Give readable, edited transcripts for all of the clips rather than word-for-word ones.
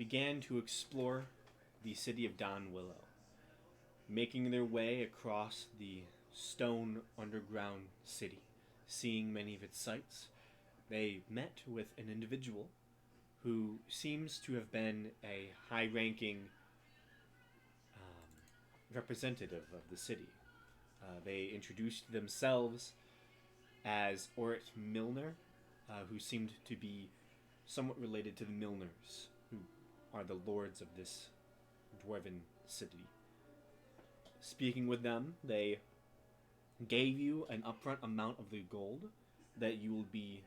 began to explore the city of Don Willow, making their way across the stone underground city, seeing many of its sights. They met with an individual who seems to have been a high ranking representative of the city. They introduced themselves as Orit Milner, who seemed to be somewhat related to the Milners, who are the lords of this dwarven city. Speaking with them, they gave you an upfront amount of the gold that you will be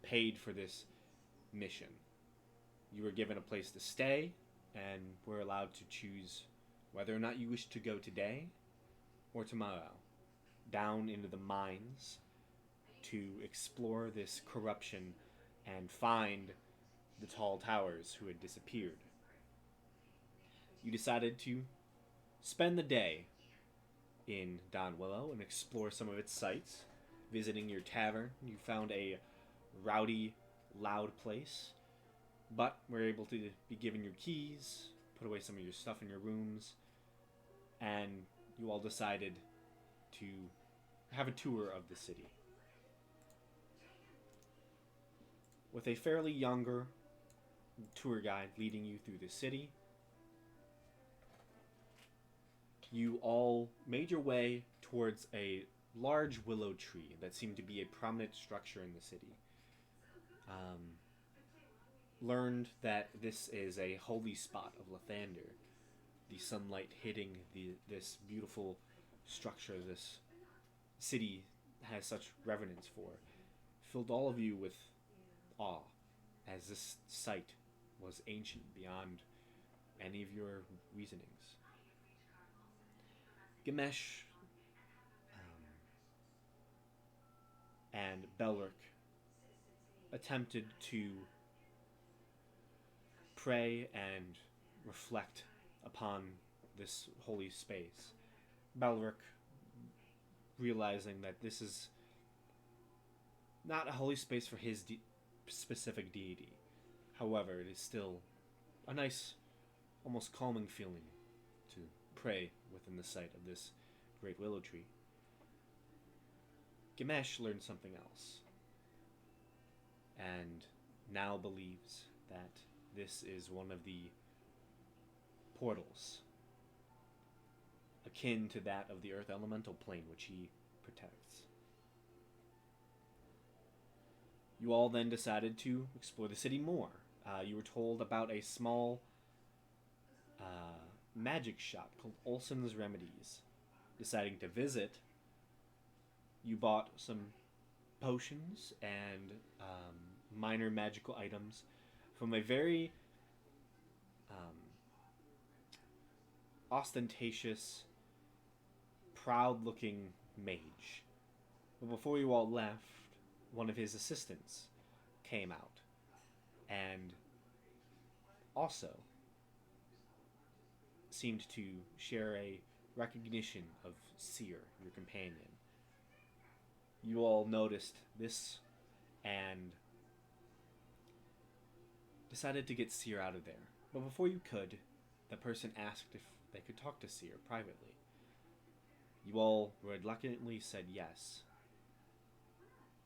paid for this mission. You were given a place to stay, and were allowed to choose whether or not you wish to go today or tomorrow down into the mines to explore this corruption and find the tall towers who had disappeared. You decided to spend the day in Don Willow and explore some of its sights. Visiting your tavern, you found a rowdy, loud place, but were able to be given your keys, put away some of your stuff in your rooms, and you all decided to have a tour of the city. With a fairly younger tour guide leading you through the city, you all made your way towards a large willow tree that seemed to be a prominent structure in the city. Learned that this is a holy spot of Lathander. The sunlight hitting this beautiful structure this city has such reverence for filled all of you with awe, as this site was ancient beyond any of your reasonings. Gamesh and Belric attempted to pray and reflect upon this holy space. Belric, realizing that this is not a holy space for his specific deity. However, it is still a nice, almost calming feeling to pray within the sight of this great willow tree. Gamesh learned something else, and now believes that this is one of the portals akin to that of the Earth Elemental Plane, which he protects. You all then decided to explore the city more. You were told about a small magic shop called Olson's Remedies. Deciding to visit, you bought some potions and minor magical items from a very ostentatious, proud-looking mage. But before you all left, one of his assistants came out and also seemed to share a recognition of Seer, your companion. You all noticed this and decided to get Seer out of there. But before you could, the person asked if they could talk to Seer privately. You all reluctantly said yes.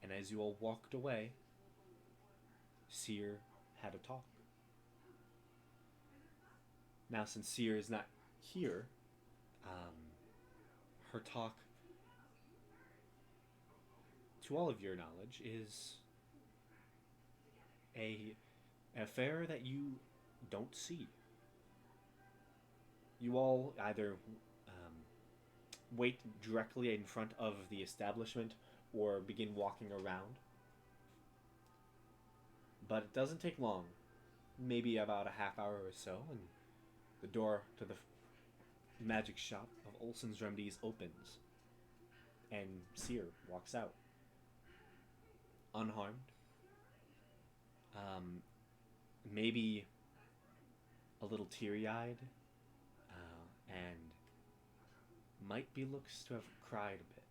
And as you all walked away, Seer had a talk. Now, since Seer is not here, her talk, to all of your knowledge, is a affair that you don't see. You all either wait directly in front of the establishment or begin walking around. But it doesn't take long, maybe about a half hour or so, and the door to the magic shop of Olson's Remedies opens, and Seer walks out, unharmed. Maybe a little teary-eyed, and might be looks to have cried a bit.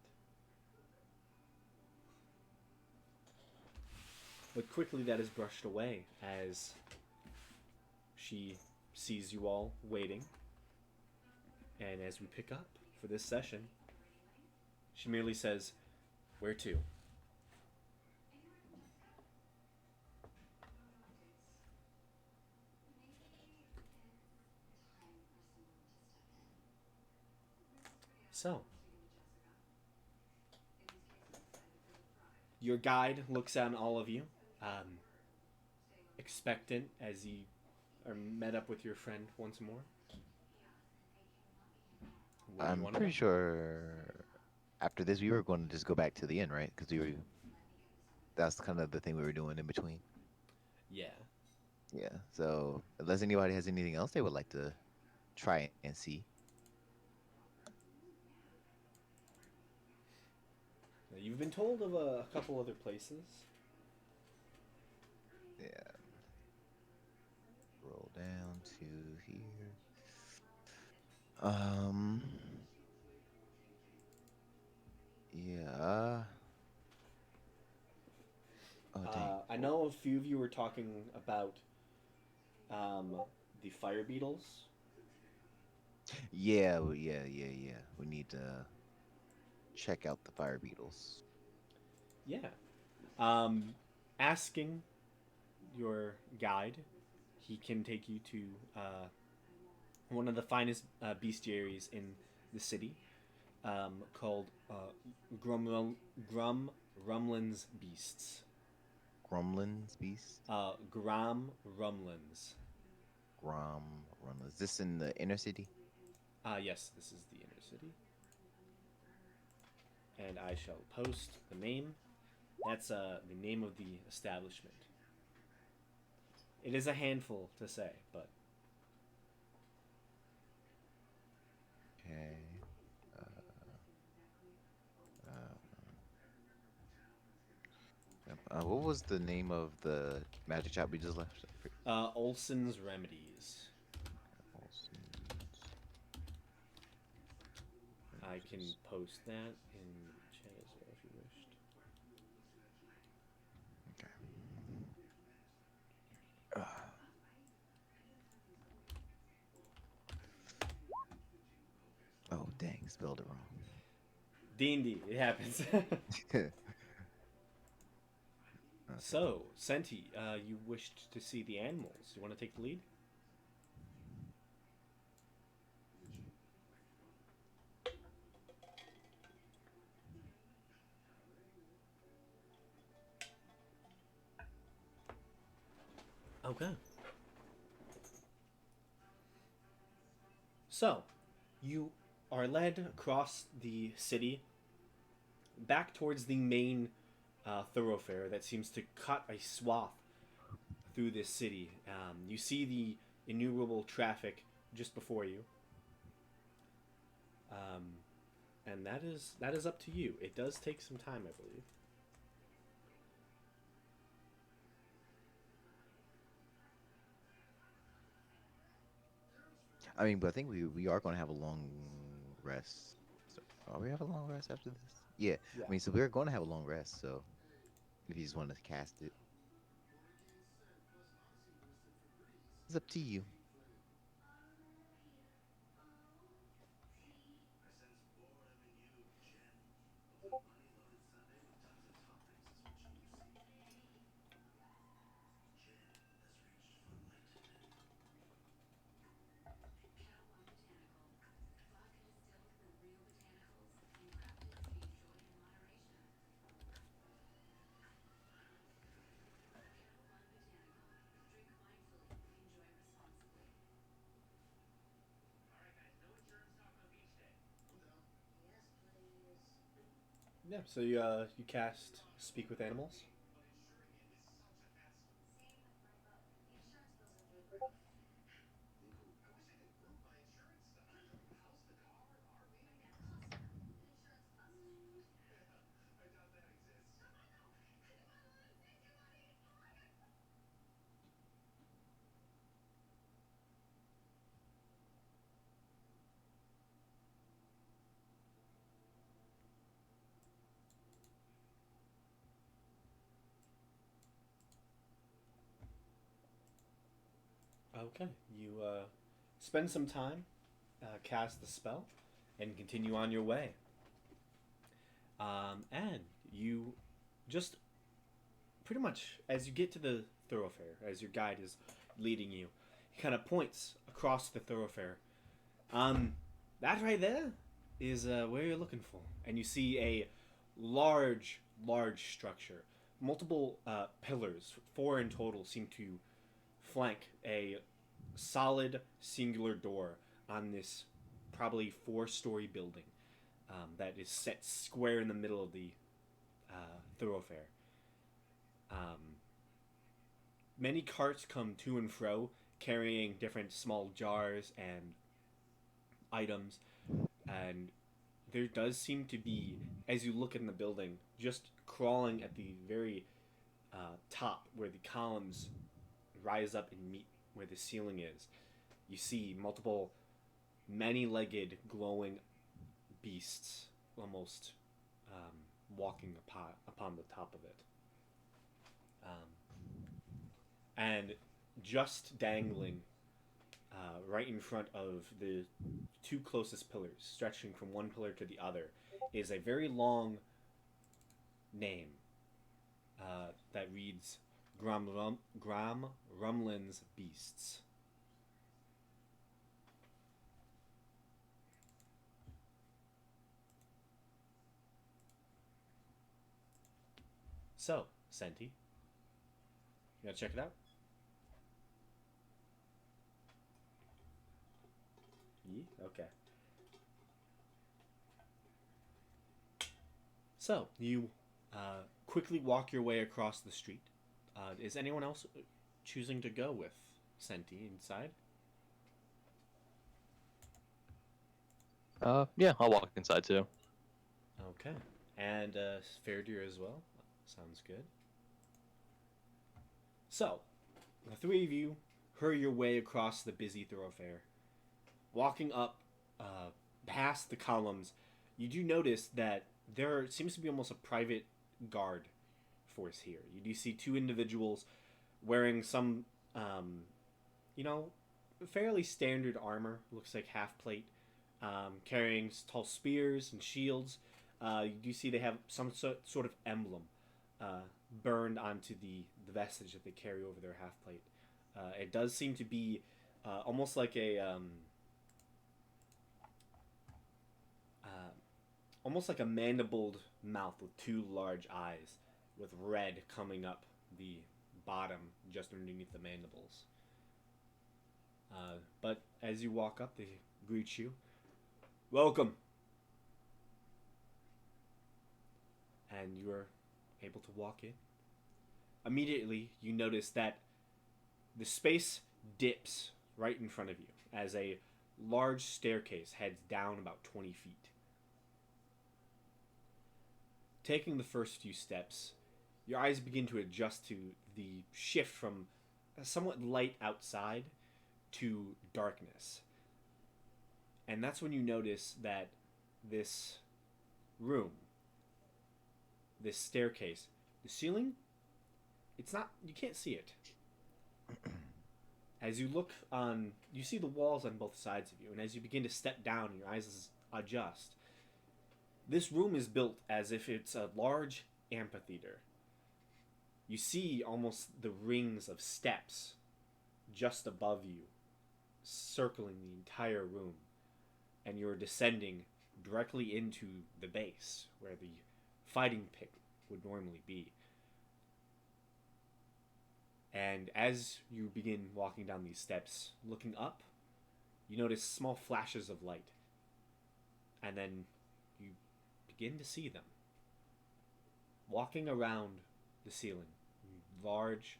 But quickly that is brushed away as she sees you all waiting, and as we pick up for this session, she merely says, "Where to?" So, your guide looks at all of you, um, expectant as you are met up with your friend once more. Where do you I'm want to pretty go? sure after this we were going to just go back to the inn, right? Because we were that's kind of the thing we were doing in between. Yeah. Yeah. So unless anybody has anything else they would like to try and see. Now, you've been told of a couple other places. Yeah. Roll down to here. Um. Yeah. Oh dang. I know a few of you were talking about um, the fire beetles. Yeah. Yeah. We need to check out the fire beetles. Yeah. Um, Asking your guide, he can take you to one of the finest bestiaries in the city, called Gruml- Grum Rumlin's Beasts. Grumlins beast. Gram Rumlins. Grom Run. Is this in the inner city? Yes, this is the inner city. And I shall post the name. That's the name of the establishment. It is a handful to say, but Okay. Uh, uh, yep. What was the name of the magic shop we just left? Olson's Remedies. Olsen's I can Remedies. post that in chat as well if you wished. Okay. Uh, oh dang, spelled it wrong. D&D, it happens. Okay. So, Senti, you wished to see the animals. You want to take the lead? Okay. So, you are led across the city back towards the main thoroughfare that seems to cut a swath through this city. You see the innumerable traffic just before you, um, and that is up to you. It does take some time, I believe. I mean, but I think we are going to have a long rest. So, are we have a long rest after this? Yeah. Yeah. I mean, so we're going to have a long rest. So if you just want to cast it, it's up to you. Yeah. So you cast Speak with Animals. Okay, you spend some time, cast the spell, and continue on your way. And you just pretty much, as you get to the thoroughfare, as your guide is leading you, he kind of points across the thoroughfare. Um, that right there is where you're looking for, and you see a large structure. Multiple pillars, four in total, seem to flank a solid singular door on this probably four-story building that is set square in the middle of the thoroughfare. Um, Many carts come to and fro, carrying different small jars and items, and there does seem to be, as you look in the building, just crawling at the very top where the columns rise up and meet where the ceiling is. You see multiple many-legged, glowing beasts almost walking upon the top of it. And just dangling right in front of the two closest pillars, stretching from one pillar to the other, is a very long name that reads Gram Rumlin's Beasts. So, Senti, you gonna check it out? Okay. So, you quickly walk your way across the street. Is anyone else choosing to go with Senti inside? Yeah, I'll walk inside too. Okay. And Fairdeer as well. Sounds good. So, the three of you hurry your way across the busy thoroughfare. Walking up past the columns, you do notice that there seems to be almost a private guard force here. You do see two individuals wearing some, you know, fairly standard armor. Looks like half plate, carrying tall spears and shields. You do see they have some sort of emblem burned onto the vestige that they carry over their half plate. It does seem to be almost like almost like a mandibled mouth with two large eyes, with red coming up the bottom just underneath the mandibles. But as you walk up, they greet you. Welcome. And you are able to walk in. Immediately, you notice that the space dips right in front of you as a large staircase heads down about 20 feet. Taking the first few steps, your eyes begin to adjust to the shift from a somewhat light outside to darkness. And that's when you notice that this room, this staircase, the ceiling, it's not, you can't see it. As you look on, you see the walls on both sides of you, and as you begin to step down, your eyes adjust. This room is built as if it's a large amphitheater. You see almost the rings of steps just above you, circling the entire room, and you're descending directly into the base, where the fighting pit would normally be. And as you begin walking down these steps, looking up, you notice small flashes of light. And then you begin to see them walking around the ceiling. Large,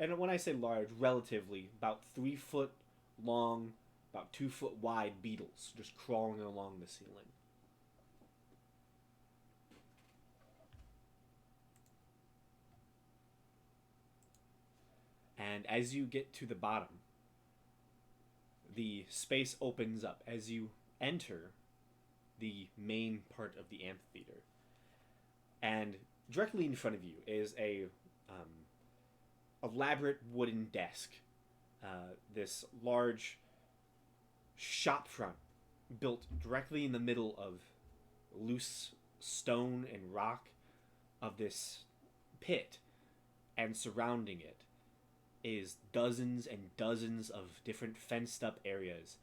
and when I say large, relatively, about 3 foot long, about 2 foot wide beetles just crawling along the ceiling. And as you get to the bottom, the space opens up as you enter the main part of the amphitheater. And directly in front of you is a elaborate wooden desk this large shop front built directly in the middle of loose stone and rock of this pit, and surrounding it is dozens and dozens of different fenced up areas,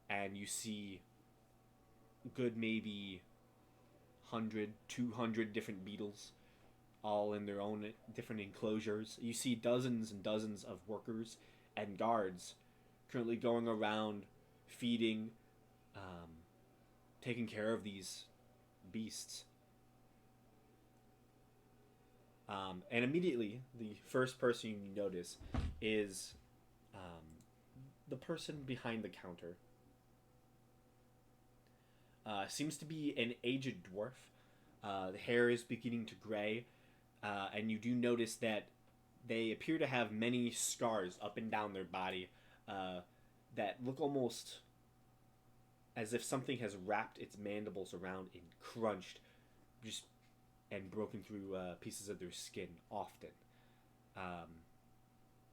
and you see good maybe 100 200 different beetles, all in their own different enclosures. You see dozens and dozens of workers and guards currently going around feeding, um, taking care of these beasts. And immediately, the first person you notice is the person behind the counter. Seems to be an aged dwarf. The hair is beginning to gray, and you do notice that they appear to have many scars up and down their body that look almost as if something has wrapped its mandibles around and crunched, just and broken through pieces of their skin often.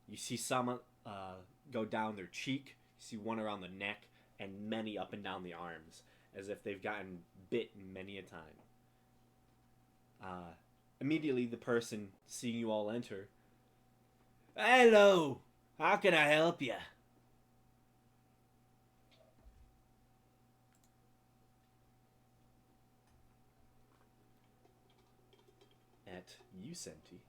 You see some go down their cheek, you see one around the neck, and many up and down the arms, as if they've gotten bit many a time. Immediately, the person, seeing you all enter, "Hello! How can I help you?" At you, Senti.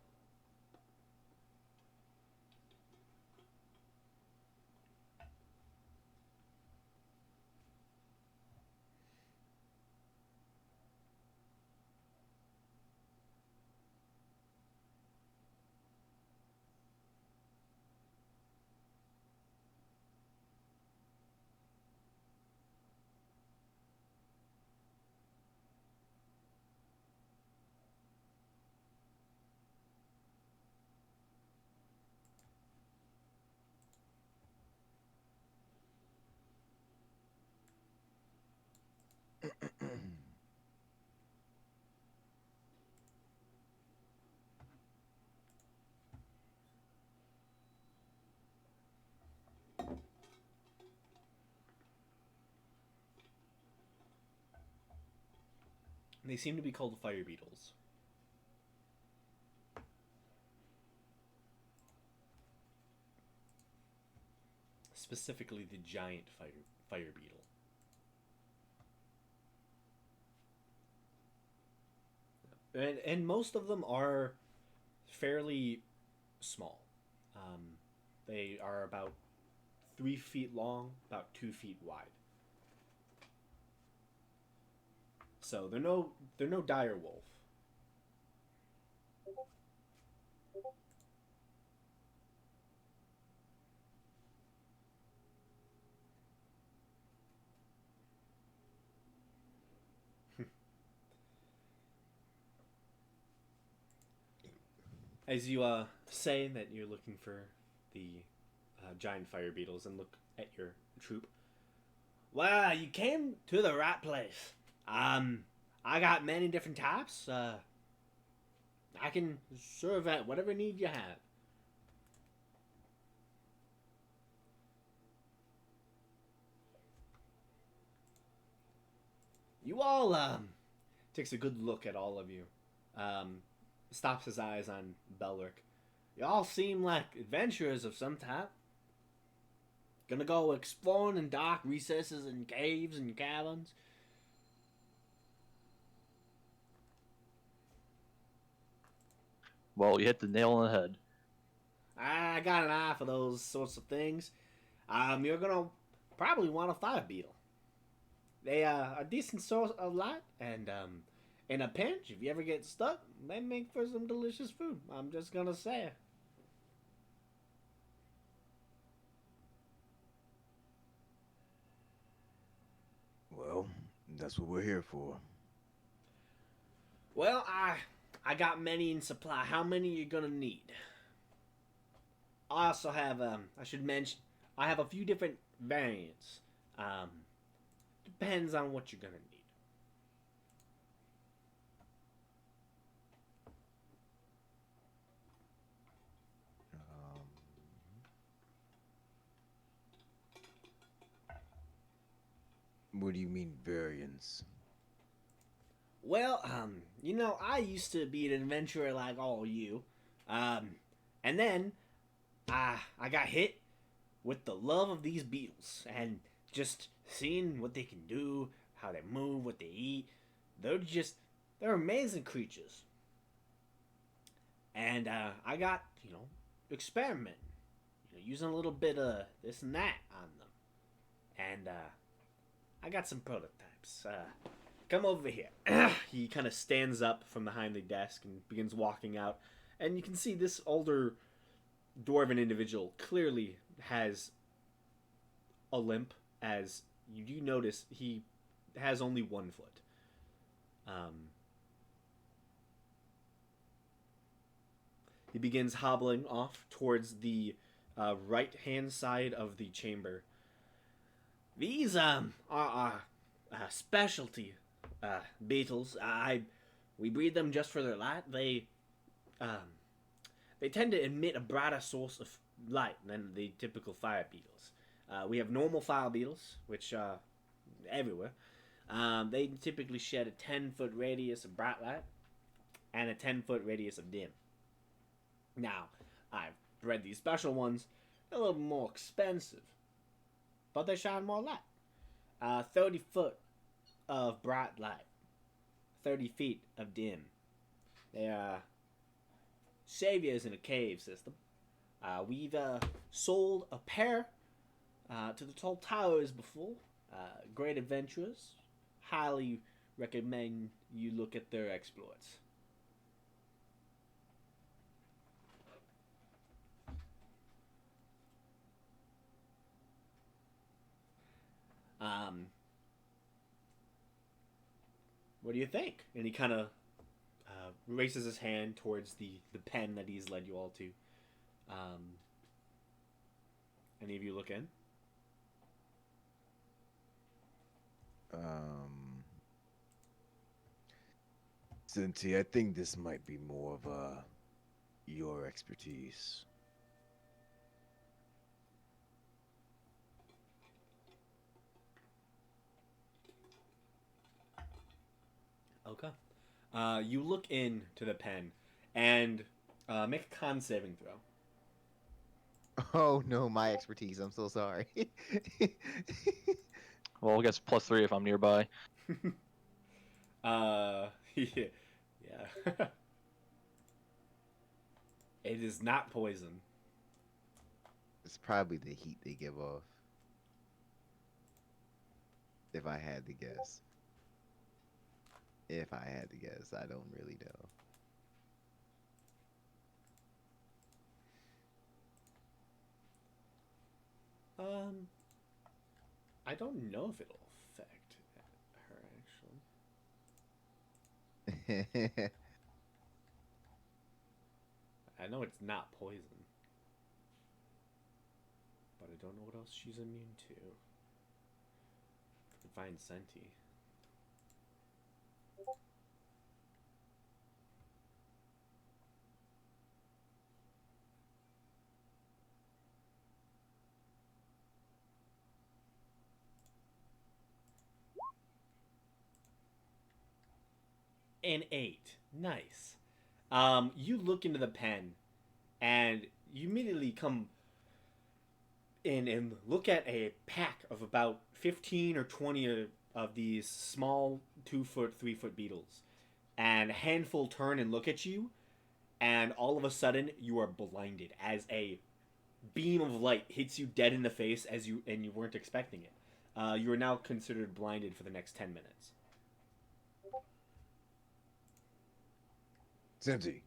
They seem to be called fire beetles. Specifically, the giant fire beetle. And most of them are fairly small. They are about 3 feet long, about 2 feet wide. So they're no dire wolf. As you say that you're looking for the giant fire beetles and look at your troop, well, you came to the right place. I got many different types. I can serve at whatever need you have. You all takes a good look at all of you. Um, Stops his eyes on Belric. You all seem like adventurers of some type. Gonna go exploring in dark recesses and caves and caverns. Well, you hit the nail on the head. I got an eye for those sorts of things. You're gonna probably want a fire beetle. They are a decent source of light, and in a pinch, if you ever get stuck, they make for some delicious food. I'm just gonna say. Well, that's what we're here for. Well, I got many in supply. How many you gonna need? I also have I should mention I have a few different variants. Um, Depends on what you're gonna need. Um, What do you mean variance? Well, I used to be an adventurer like all you. Um, and then I got hit with the love of these beetles and just seeing what they can do, how they move, what they eat. They're amazing creatures. And I got, experimenting, using a little bit of this and that on them. And I got some prototypes. Come over here. He kind of stands up from behind the desk and begins walking out. And you can see this older dwarven individual clearly has a limp, as you do notice he has only 1 foot. He begins hobbling off towards the right hand side of the chamber. These are specialty beetles. We breed them just for their light. They tend to emit a brighter source of light than the typical fire beetles. We have normal fire beetles, which are everywhere. They typically shed a 10-foot radius of bright light and a 10-foot radius of dim. Now, I've bred these special ones. They're a little more expensive, but they shine more light. 30 foot of bright light, 30 feet of dim. They are saviors in a cave system. We've sold a pair to the tall towers before. Great adventurers. Highly recommend you look at their exploits. What do you think? And he kind of raises his hand towards the pen that he's led you all to. Any of you look in? Cinti, I think this might be more of your expertise. Okay. You look into the pen and make a con saving throw. Oh no, my expertise. I'm so sorry. Well, I guess +3 if I'm nearby. Yeah. It is not poison. It's probably the heat they give off. If I had to guess. If I had to guess, I don't really know. I don't know if it'll affect her actually. I know it's not poison, but I don't know what else she's immune to. I can find Senti. An 8. Nice. You look into the pen, and you immediately come in and look at a pack of about 15 or 20 of these small 2-foot, 3-foot beetles. And a handful turn and look at you, and all of a sudden you are blinded as a beam of light hits you dead in the face you weren't expecting it. You are now considered blinded for the next 10 minutes. Cinti,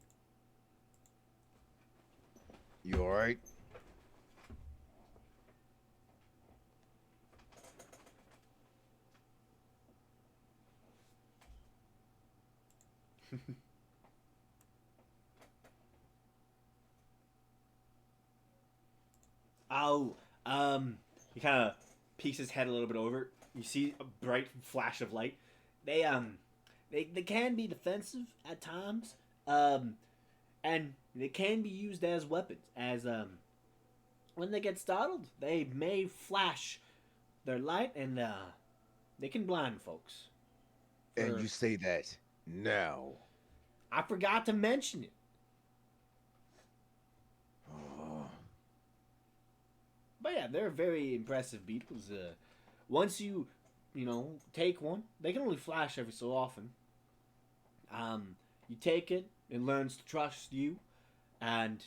you alright? Oh, he kind of peeks his head a little bit over. You see a bright flash of light. They can be defensive at times, and they can be used as weapons. As when they get startled, they may flash their light, and They can blind folks. And For- you say that now. I forgot to mention it. Oh, But yeah, they're very impressive beetles. Once you take one, they can only flash every so often. You take it, it learns to trust you, and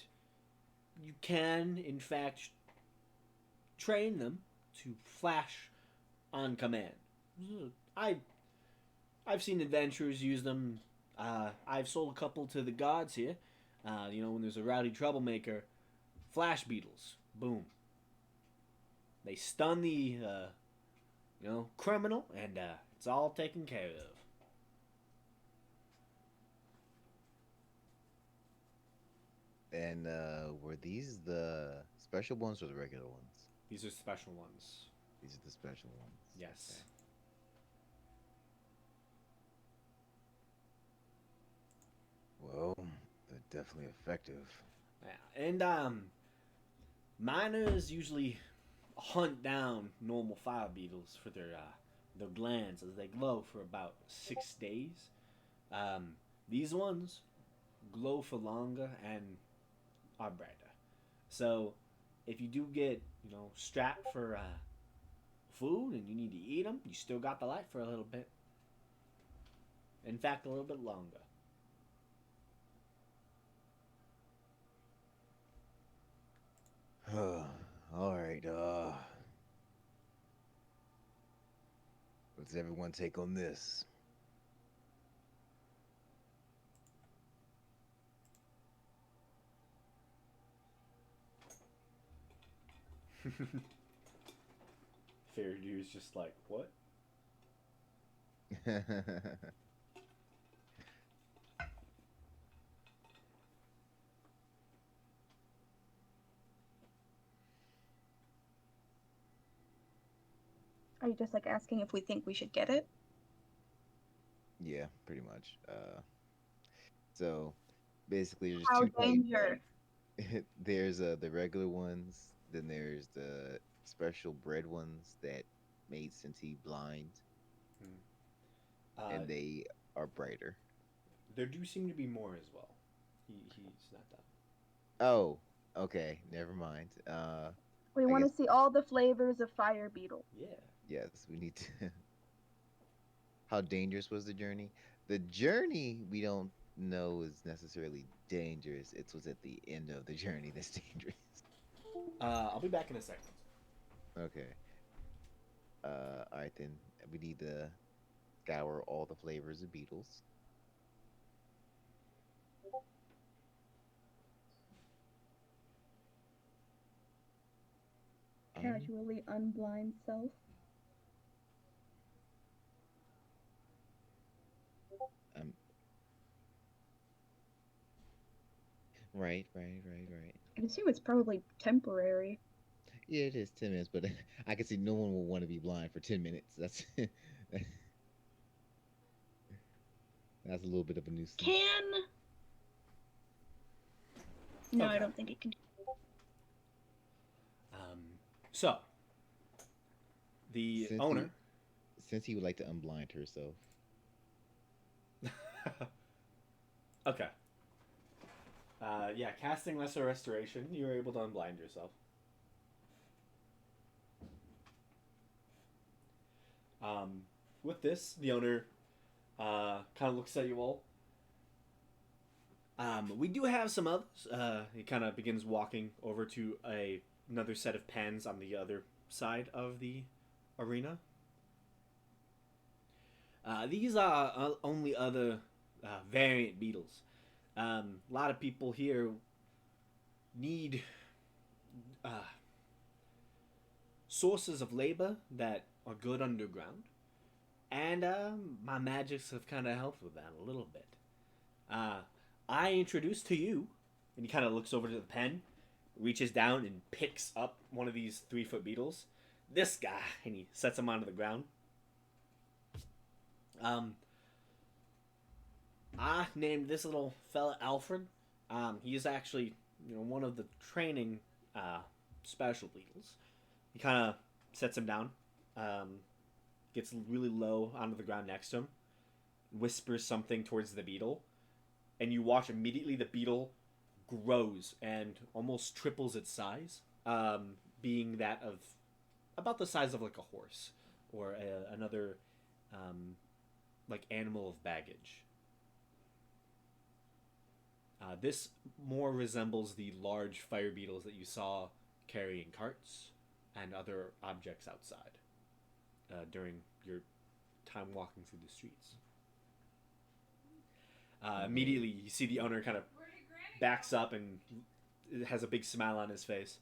you can, in fact, train them to flash on command. I I've seen adventurers use them. I've sold a couple to the gods here. When there's a rowdy troublemaker, flash beetles, boom. They stun the criminal, and it's all taken care of. And were these the special ones or the regular ones? These are special ones. These are the special ones. Yes. well, they're definitely effective. Yeah. And miners usually hunt down normal fire beetles for their glands as they glow for about 6 days. Um, these ones glow for longer and are brighter. So if you do get strapped for food and you need to eat them, you still got the light for a little bit. In fact, a little bit longer. All right. What's everyone take on this? Faradu's just like, what? Are you just like asking if we think we should get it? Yeah, pretty much. So basically, there's How two types. dangerous? There's the regular ones, then there's the special bred ones that made Senti blind, and they are brighter. There do seem to be more as well. He's not done. Oh, okay, never mind. We I want to guess see all the flavors of fire beetle. Yeah. yes, we need to. How dangerous was the journey? The journey we don't know is necessarily dangerous. It's what's at the end of the journey that's dangerous. I'll be back in a second. Okay. All right then. We need to scour all the flavors of beetles. Casually unblind self. Um. Right. I assume it's probably temporary. Yeah, it is 10 minutes, but I can see no one will want to be blind for 10 minutes. That's that's a little bit of a nuisance. Can. No, I Okay. don't think it can. So the Since owner. Since he would like to unblind herself. Okay. Yeah, casting Lesser Restoration, you're able to unblind yourself. With this, the owner kind of looks at you all. We do have some others. He kind of begins walking over to another set of pens on the other side of the arena. These are only other variant beetles. A lot of people here need sources of labor that are good underground, and my magics have kind of helped with that a little bit. I introduce to you, and he kind of looks over to the pen, reaches down and picks up one of these 3-foot beetles. This guy, and he sets him onto the ground. I named this little fella Alfred. He is actually, one of the training special beetles. He kind of sets him down, gets really low onto the ground next to him, whispers something towards the beetle, and you watch immediately the beetle grows and almost triples its size, being that of about the size of like a horse or another like animal of baggage. This more resembles the large fire beetles that you saw carrying carts and other objects outside during your time walking through the streets. Immediately, you see the owner kind of backs up and has a big smile on his face.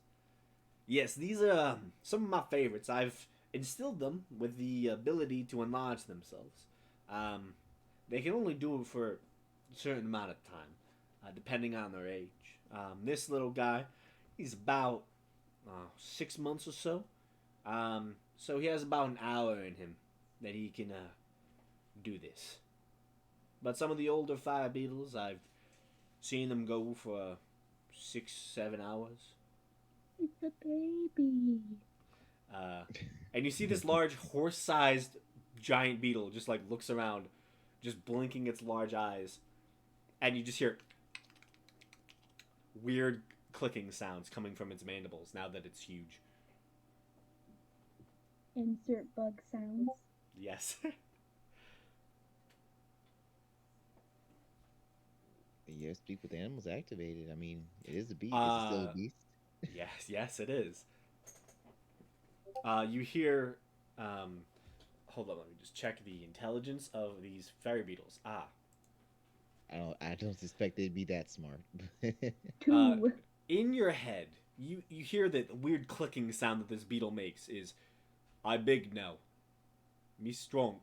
Yes, these are some of my favorites. I've instilled them with the ability to enlarge themselves. They can only do it for a certain amount of time, depending on their age. This little guy, he's about 6 months or so. So he has about an hour in him that he can do this. But some of the older fire beetles, I've seen them go for 6-7 hours. It's a baby. And you see this large horse-sized giant beetle just like looks around, just blinking its large eyes, and you just hear weird clicking sounds coming from its mandibles now that it's huge. Insert bug sounds. Yes. Your speak with animals activated. I mean, it is a beast. It's still a beast. yes, it is. You hear. Hold on, let me just check the intelligence of these fairy beetles. I don't suspect they'd be that smart. 2. In your head, you hear that the weird clicking sound that this beetle makes is, "I big now, me strong."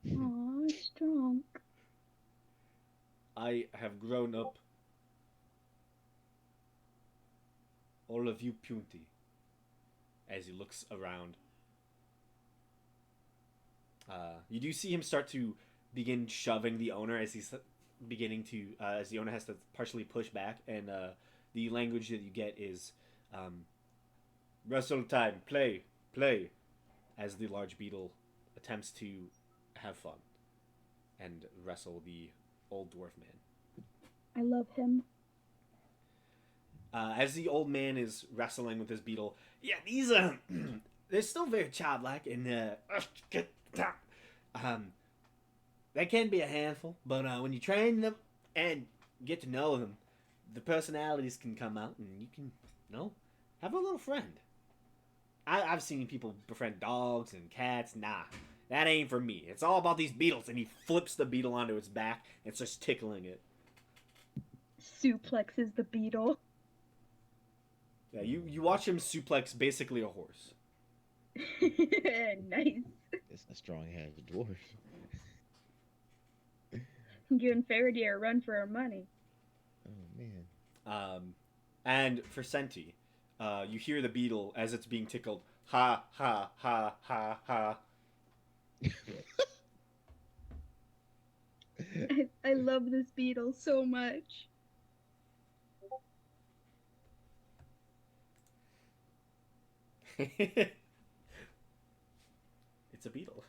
Aw, strong. I have grown up. All of you puny. As he looks around. You do see him start to begin shoving the owner as he's beginning to, as the owner has to partially push back, and the language that you get is, wrestle time, play, as the large beetle attempts to have fun and wrestle the old dwarf man. I love him. As the old man is wrestling with this beetle, yeah, these they're still very childlike and they can be a handful, but when you train them and get to know them, the personalities can come out and you can, have a little friend. I've seen people befriend dogs and cats. Nah, that ain't for me. It's all about these beetles. And he flips the beetle onto its back and starts tickling it. Suplexes the beetle. Yeah, you watch him suplex basically a horse. Nice. It's a strong-headed dwarf. Giving Faraday a run for her money. Oh man. And for Senti, you hear the beetle as it's being tickled. Ha ha ha ha ha. I love this beetle so much. It's a beetle.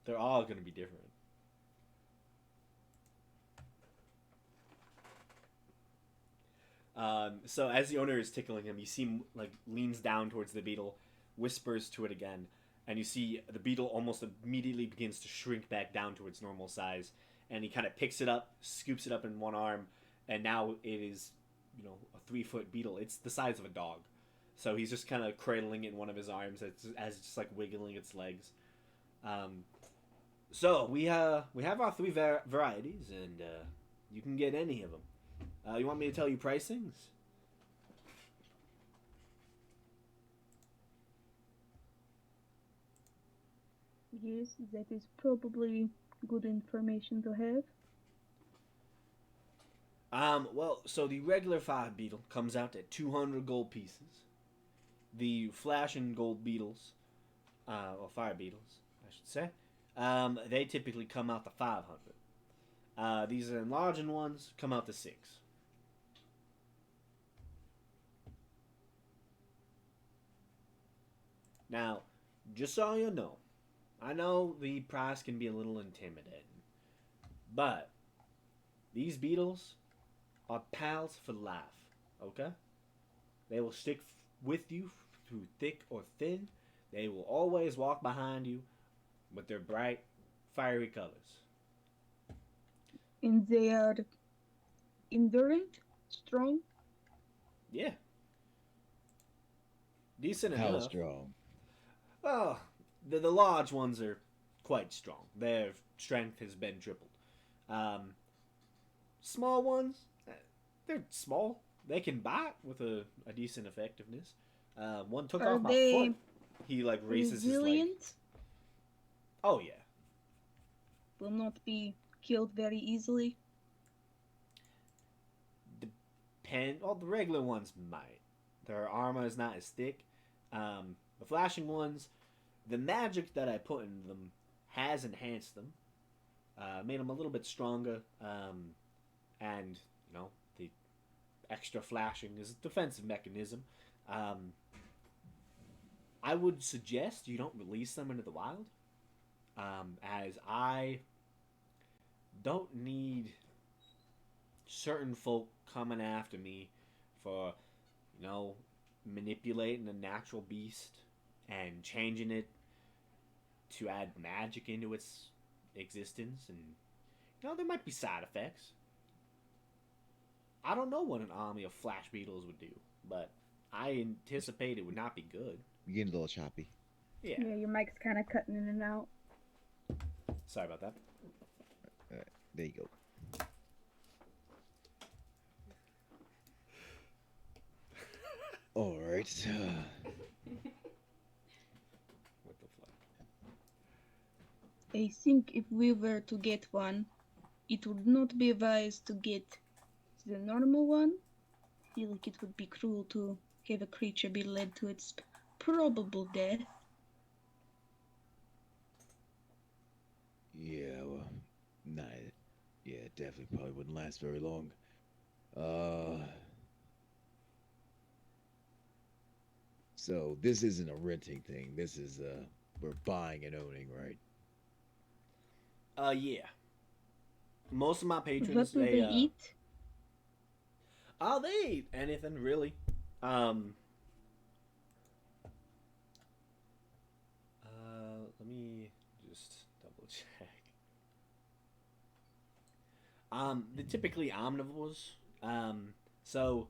They're all going to be different. So as the owner is tickling him, you see him leans down towards the beetle, whispers to it again, and you see the beetle almost immediately begins to shrink back down to its normal size, and he kind of picks it up, scoops it up in one arm, and now it is, a 3-foot beetle. It's the size of a dog. So he's just kind of cradling it in one of his arms as it's just wiggling its legs. So we have our 3 varieties, and you can get any of them. You want me to tell you pricings? Yes, that is probably good information to have. Well, so the regular fire beetle comes out at 200 gold pieces. The flash and gold beetles, or fire beetles, I should say, they typically come out to 500. These enlarging ones come out to 6. Now, just so you know, I know the price can be a little intimidating, but these beetles are pals for life, okay? They will stick with you through thick or thin. They will always walk behind you with their bright, fiery colors. And they are endurant, strong. Yeah, decent How enough. strong? Oh, the large ones are quite strong. Their strength has been tripled. Um, Small ones, they're small. They can bite with a decent effectiveness. One took Are off my they foot. He like raises his leg. resilient? Oh yeah. Will not be killed very easily. Well, the regular ones might. Their armor is not as thick. The flashing ones, the magic that I put in them has enhanced them, made them a little bit stronger, and the extra flashing is a defensive mechanism. Um, I would suggest you don't release them into the wild, as I don't need certain folk coming after me for, manipulating a natural beast and changing it to add magic into its existence. And, there might be side effects. I don't know what an army of flash beetles would do, but I anticipate it would not be good. You're getting a little choppy. Yeah. Yeah, your mic's kind of cutting in and out. Sorry about that. There you go. All right. What the fuck? I think if we were to get one, it would not be wise to get the normal one. I feel like it would be cruel to have a creature be led to its probable death. Yeah, well, nah, yeah, it definitely probably wouldn't last very long. So this isn't a renting thing. This is we're buying and owning, right? Yeah. Most of my patrons, What do they eat? they eat anything really. Um. Let me just double check. They're typically omnivores. So,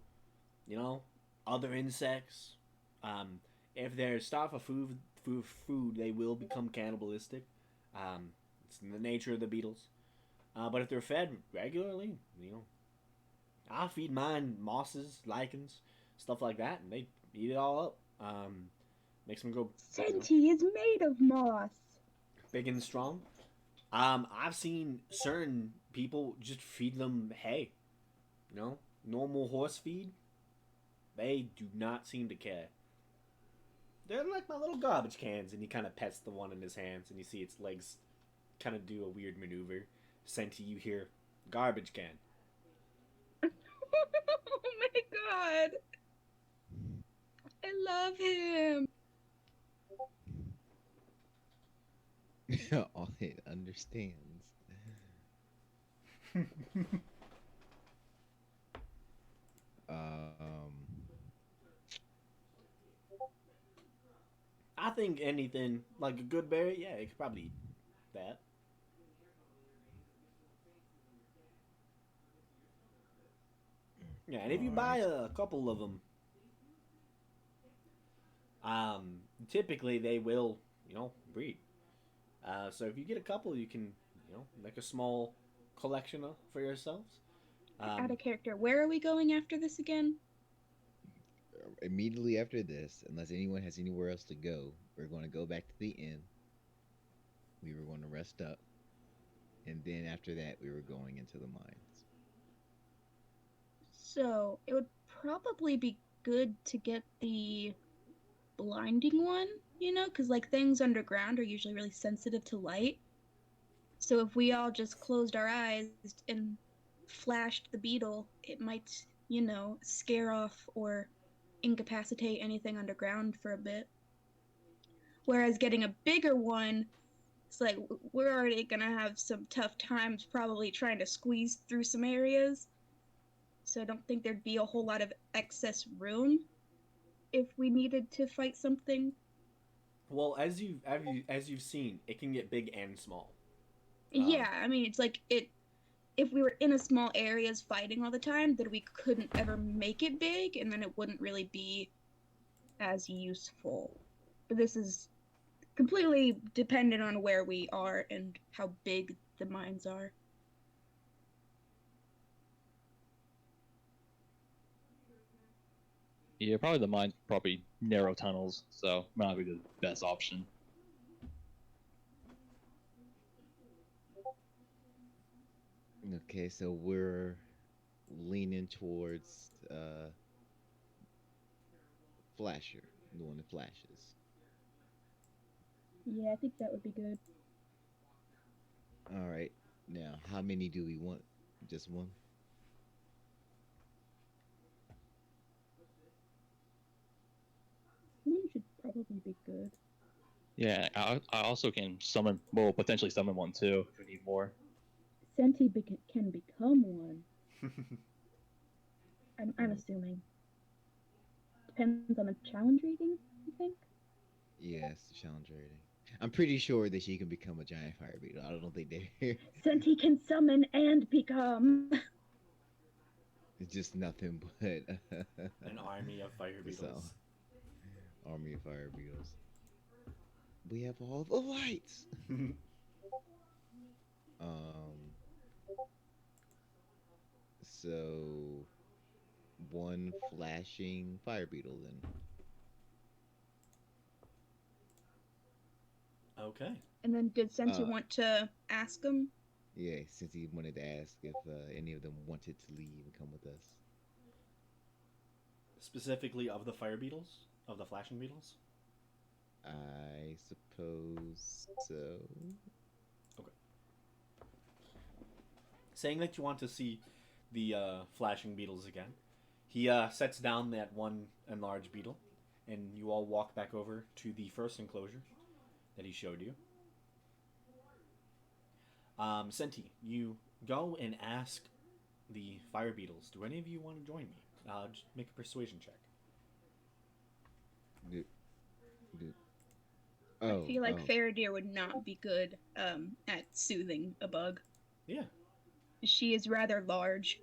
other insects. If they're starved for food, they will become cannibalistic. It's in the nature of the beetles. But if they're fed regularly, I feed mine mosses, lichens, stuff like that, and they eat it all up. Makes them grow Senti is made of moss. big and strong. I've seen certain people just feed them hay. Normal horse feed. They do not seem to care. They're like my little garbage cans, and he kind of pets the one in his hands, and you see its legs kind of do a weird maneuver. Senti, you hear, garbage can. Oh my god! I love him! All it understands. Um, I think anything like a good berry, yeah, it could probably eat that. Yeah, and if you buy a couple of them, typically they will, breed. So if you get a couple, you can, make a small collection for yourselves. Out of character. Where are we going after this again? Immediately after this, unless anyone has anywhere else to go, we're going to go back to the inn. We were going to rest up, and then after that, we were going into the mines. So, it would probably be good to get the blinding one, because things underground are usually really sensitive to light. So if we all just closed our eyes and flashed the beetle, it might, scare off or incapacitate anything underground for a bit. Whereas getting a bigger one, it's like we're already gonna have some tough times probably trying to squeeze through some areas. So I don't think there'd be a whole lot of excess room if we needed to fight something. Well, as you've seen, it can get big and small. Yeah, I mean, it's like it. If we were in a small areas fighting all the time, then we couldn't ever make it big, and then it wouldn't really be as useful. But this is completely dependent on where we are and how big the mines are. Yeah, probably the mine, probably narrow tunnels, so might not be the best option. Okay, so we're leaning towards Flasher, the one that flashes. Yeah, I think that would be good. All right. Now, how many do we want? Just one? One should probably be good. Yeah, I also can summon, well, potentially summon one too if we need more. Senti can become one. I'm assuming. Depends on the challenge rating, I think. Yes, the challenge rating. I'm pretty sure that she can become a giant fire beetle. I don't think they. Senti can summon and become. It's just nothing but An army of fire just beetles. army of fire beetles. We have all the lights. Um. So one flashing fire beetle then. Okay. And then did Senti Uh, want to ask him? Yeah, since he wanted to ask if any of them wanted to leave and come with us. Specifically of the fire beetles? Of the flashing beetles? I suppose so. Saying that you want to see the flashing beetles again, he sets down that one enlarged beetle, and you all walk back over to the first enclosure that he showed you. Senti, you go and ask the fire beetles, do any of you want to join me? Just make a persuasion check. Do, do. I Oh, feel like oh. Faradir would not be good at soothing a bug. Yeah. She is rather large.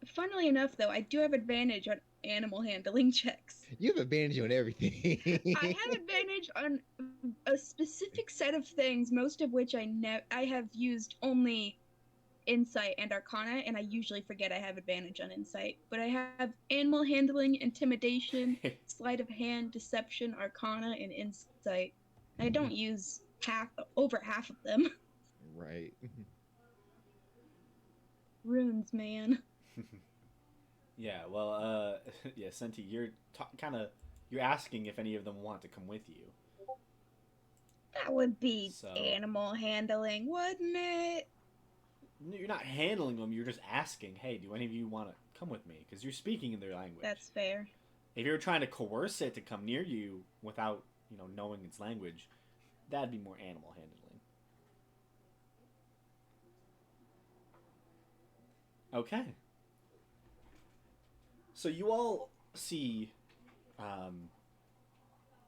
Funnily enough, though, I do have advantage on animal handling checks. You have advantage on everything. I have advantage on a specific set of things, most of which I have used only insight and arcana, and I usually forget I have advantage on insight. But I have animal handling, intimidation, sleight of hand, deception, arcana, and insight. I don't use over half of them. Right. Runes, man. Yeah, well, yeah, Senti, you're you're asking if any of them want to come with you. That would be So- animal handling, wouldn't it? You're not handling them, you're just asking, hey, do any of you want to come with me? Because you're speaking in their language. That's fair. If you're trying to coerce it to come near you without, knowing its language, that'd be more animal handling. Okay. So you all see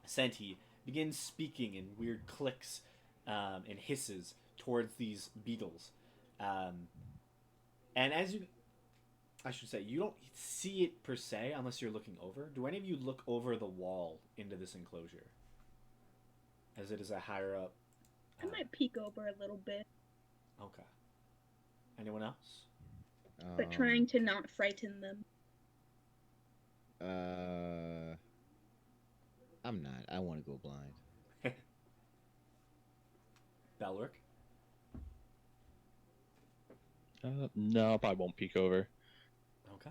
Senti begins speaking in weird clicks and hisses towards these beetles. And I should say, you don't see it per se unless you're looking over. Do any of you look over the wall into this enclosure? As it is a higher up. I might peek over a little bit, Okay. Anyone else? but trying to not frighten them. I'm not. I want to go blind. Belric? No, I probably won't peek over. Okay.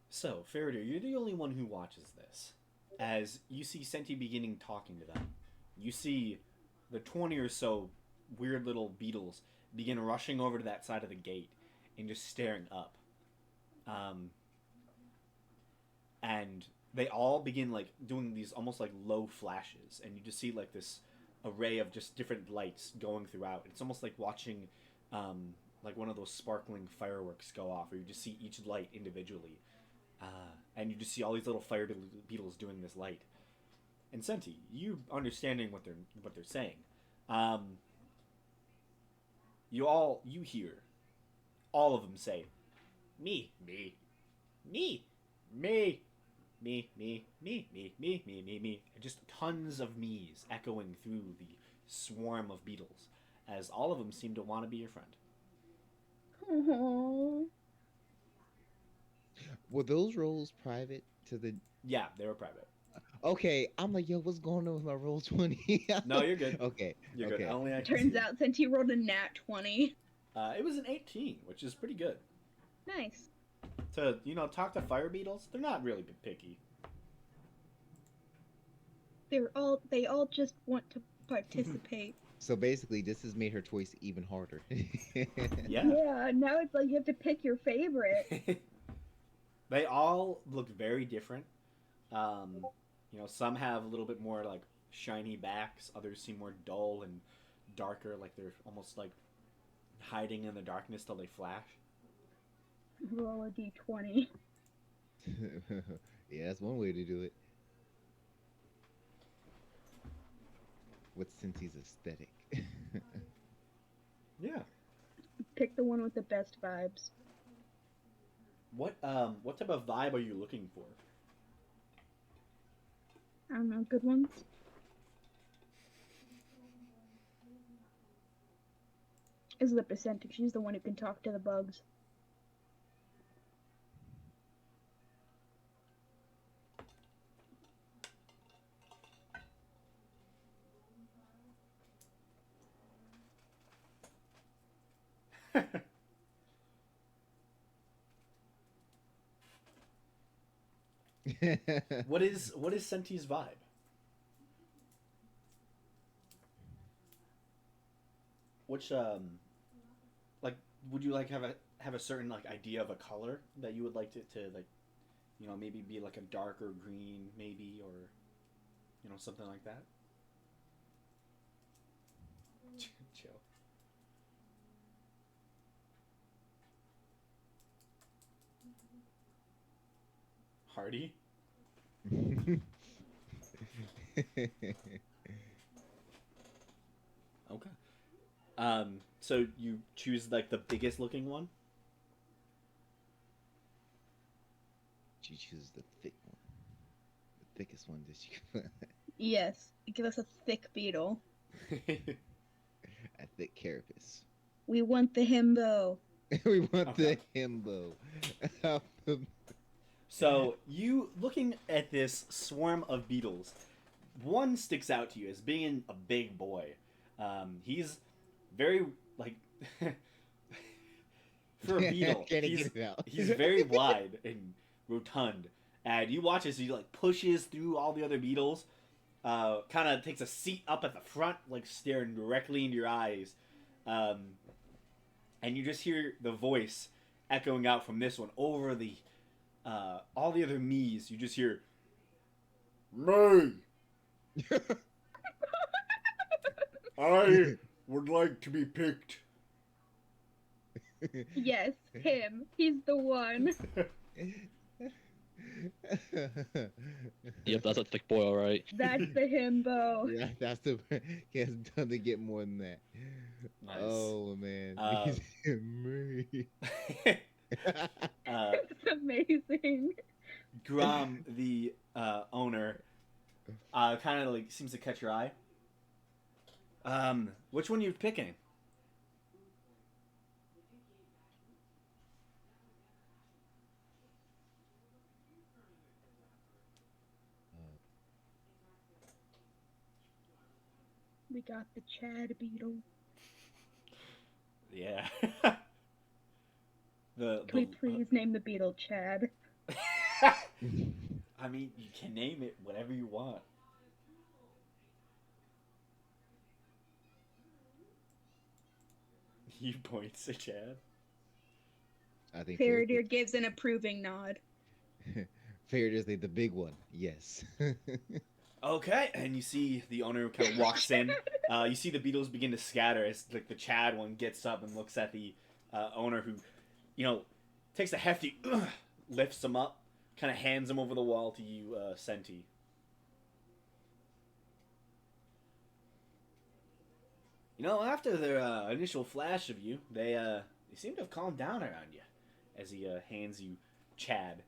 So, Faradir, you're the only one who watches this. As you see Senti beginning talking to them, you see the 20 or so weird little beetles begin rushing over to that side of the gate and just staring up. And they all begin like doing these almost like low flashes, and you just see like this array of just different lights going throughout. It's almost like watching like one of those sparkling fireworks go off, where you just see each light individually, and you just see all these little fire beetles doing this light. And Senti, you understanding what they're saying, you hear all of them say, me, me, me, me, me, me, me, me, me, me, me, me. Just tons of me's echoing through the swarm of beetles, as all of them seem to want to be your friend. Aww. Were those roles private to the? Yeah, they were private. Okay, I'm like, yo, what's going on with my roll 20? No, you're good. Okay, You're okay. good. Only I can Turns see. out since he rolled a nat 20. It was an 18, which is pretty good. Nice. To talk to fire beetles, they're not really picky. They all just want to participate. So basically, this has made her choice even harder. Yeah. Yeah, now it's like you have to pick your favorite. They all look very different. Some have a little bit more like shiny backs. Others seem more dull and darker, like they're almost like hiding in the darkness till they flash. Roll a d20. Yeah, that's one way to do it. What's Cincy's aesthetic? Yeah. Pick the one with the best vibes. What type of vibe are you looking for? I don't know, good ones. Is the percentage? She's the one who can talk to the bugs. What is Senti's vibe? Which like would you like have a certain like idea of a color that you would like it to like maybe be like a darker green maybe, or something like that? Chill. Hardy? Okay. So you choose like the biggest looking one? You choose the thick one. The thickest one that you can. Yes, give us a thick beetle. A thick carapace. We want the himbo. We want Okay. the himbo. So you looking at this swarm of beetles, one sticks out to you as being a big boy. He's very like for a beetle. Can't get it out. He's very wide and rotund, and you watch as he like pushes through all the other beetles. Kind of takes a seat up at the front, like staring directly into your eyes, and you just hear the voice echoing out from this one over the all the other me's. You just hear me. I would like to be picked. Yes, him. He's the one. Yep, that's a thick boy, all right. That's the himbo. Yeah, that's the. He has done to get more than that. Nice. Oh man. Me. It's amazing. Grom, the owner, kind of like seems to catch your eye. Which one are you picking? We got the Chad beetle. Yeah. Can we please name the beetle Chad? I mean, you can name it whatever you want. He points at Chad. I think Faradir gives an approving nod. Fair to say the big one. Yes. Okay, and you see the owner kind of walks in. You see the beetles begin to scatter as like the Chad one gets up and looks at the owner, who, takes a hefty lifts him up, kind of hands him over the wall to you, Senti. After their initial flash of you, they seem to have calmed down around you, as he hands you Chad.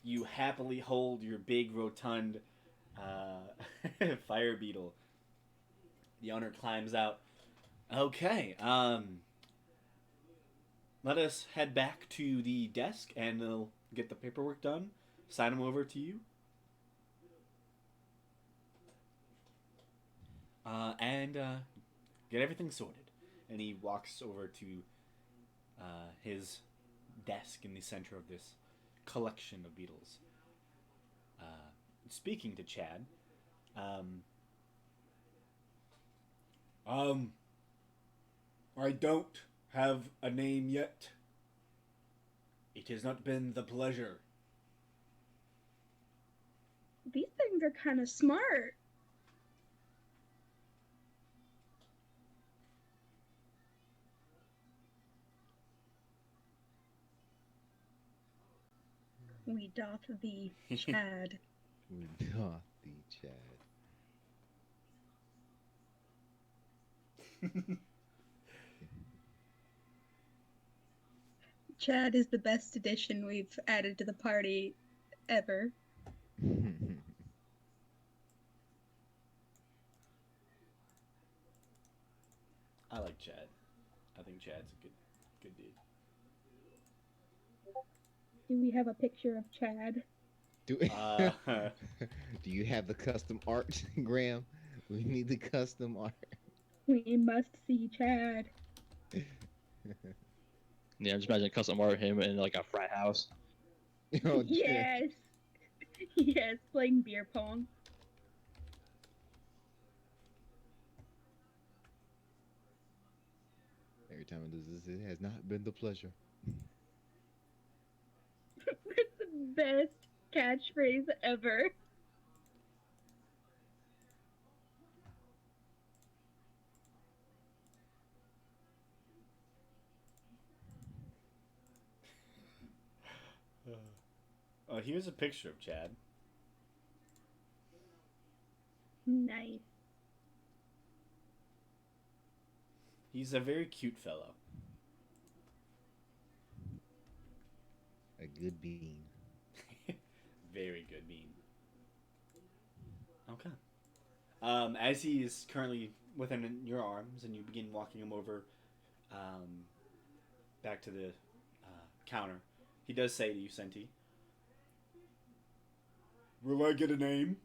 You happily hold your big rotund fire beetle. The owner climbs out. Okay, let us head back to the desk and they'll get the paperwork done. Sign them over to you. And get everything sorted. And he walks over to his desk in the center of this collection of beetles. Speaking to Chad, I don't have a name yet. It has not been the pleasure. These things are kind of smart. We doth thee, Chad. Not the Chad. Chad is the best addition we've added to the party ever. I like Chad. I think Chad's a good dude. Do we have a picture of Chad? Do, Uh, do you have the custom art, Graham? We need the custom art. We must see Chad. Yeah, I'm just imagining custom art of him in like a frat house. Oh, Yes. Yes, playing beer pong. Every time it does this, it has not been the pleasure. It's the best catchphrase ever. here's a picture of Chad. Nice. He's a very cute fellow. A good bean. Very good bean. Okay. As he is currently within your arms, and you begin walking him over, back to the counter, he does say to you, Senti, "Will I get a name?"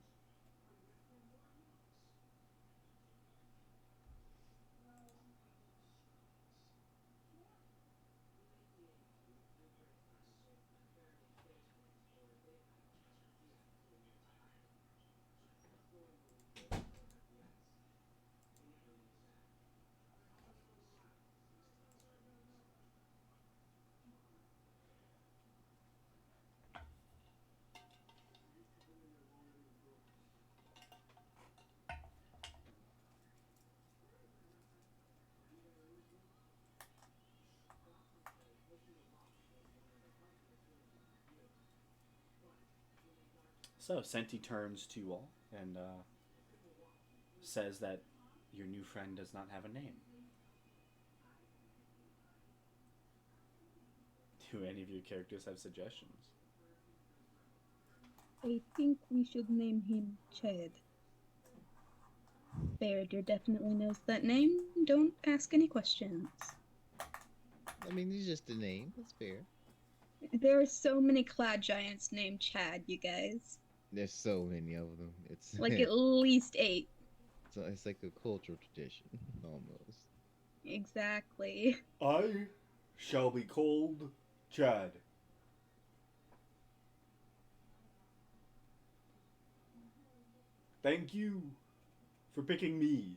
So Senti turns to you all and says that your new friend does not have a name. Do any of your characters have suggestions? I think we should name him Chad. Bearder definitely knows that name. Don't ask any questions. I mean, it's just a name. That's fair. There are so many cloud giants named Chad, you guys. There's so many of them. It's Like at least 8. so it's like a cultural tradition, almost. Exactly. I shall be called Chad. Thank you for picking me.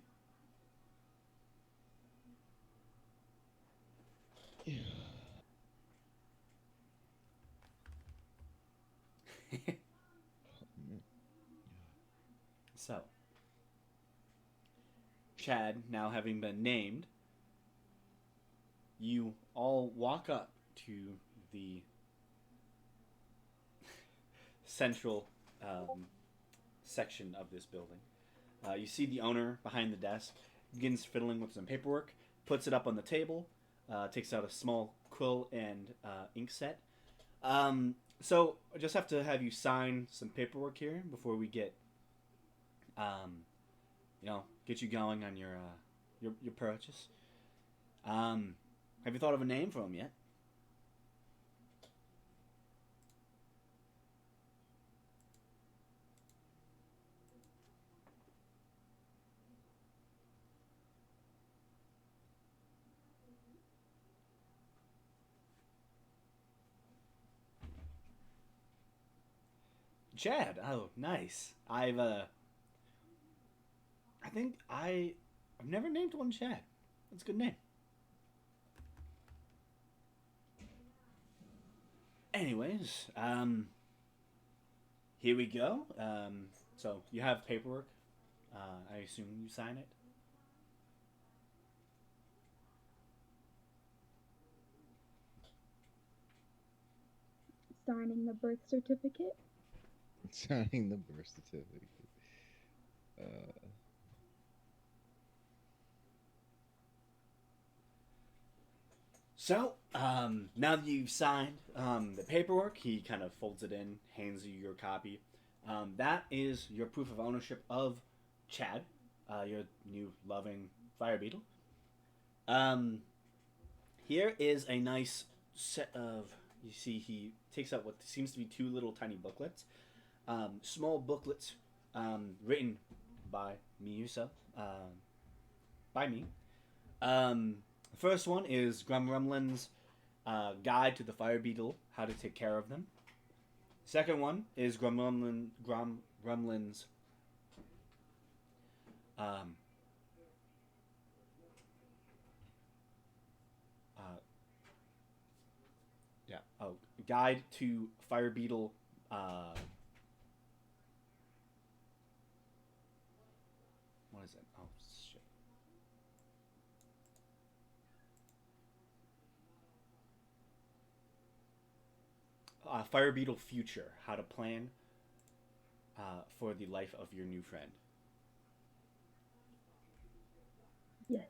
So, Chad, now having been named, you all walk up to the central section of this building. You see the owner behind the desk, begins fiddling with some paperwork, puts it up on the table, takes out a small quill and ink set. So I just have to have you sign some paperwork here before we get, get you going on your purchase. Have you thought of a name for him yet? Chad. Oh, nice. I think I've never named one Chad. That's a good name. Anyways, here we go. So you have paperwork. I assume you sign it. Signing the birth certificate. Signing the birth certificate. So, now that you've signed the paperwork, he kind of folds it in, hands you your copy. That is your proof of ownership of Chad, your new loving fire beetle. Here is a nice set of. You see, he takes out what seems to be two little tiny booklets, small booklets, written by me yourself, by me. The first one is Grumlin's Guide to the Fire Beetle, How to Take Care of Them. Second one is Grumlin's Guide to Fire Beetle. What is it? Oh shit. Fire Beetle Future: How to Plan for the Life of Your New Friend. Yes.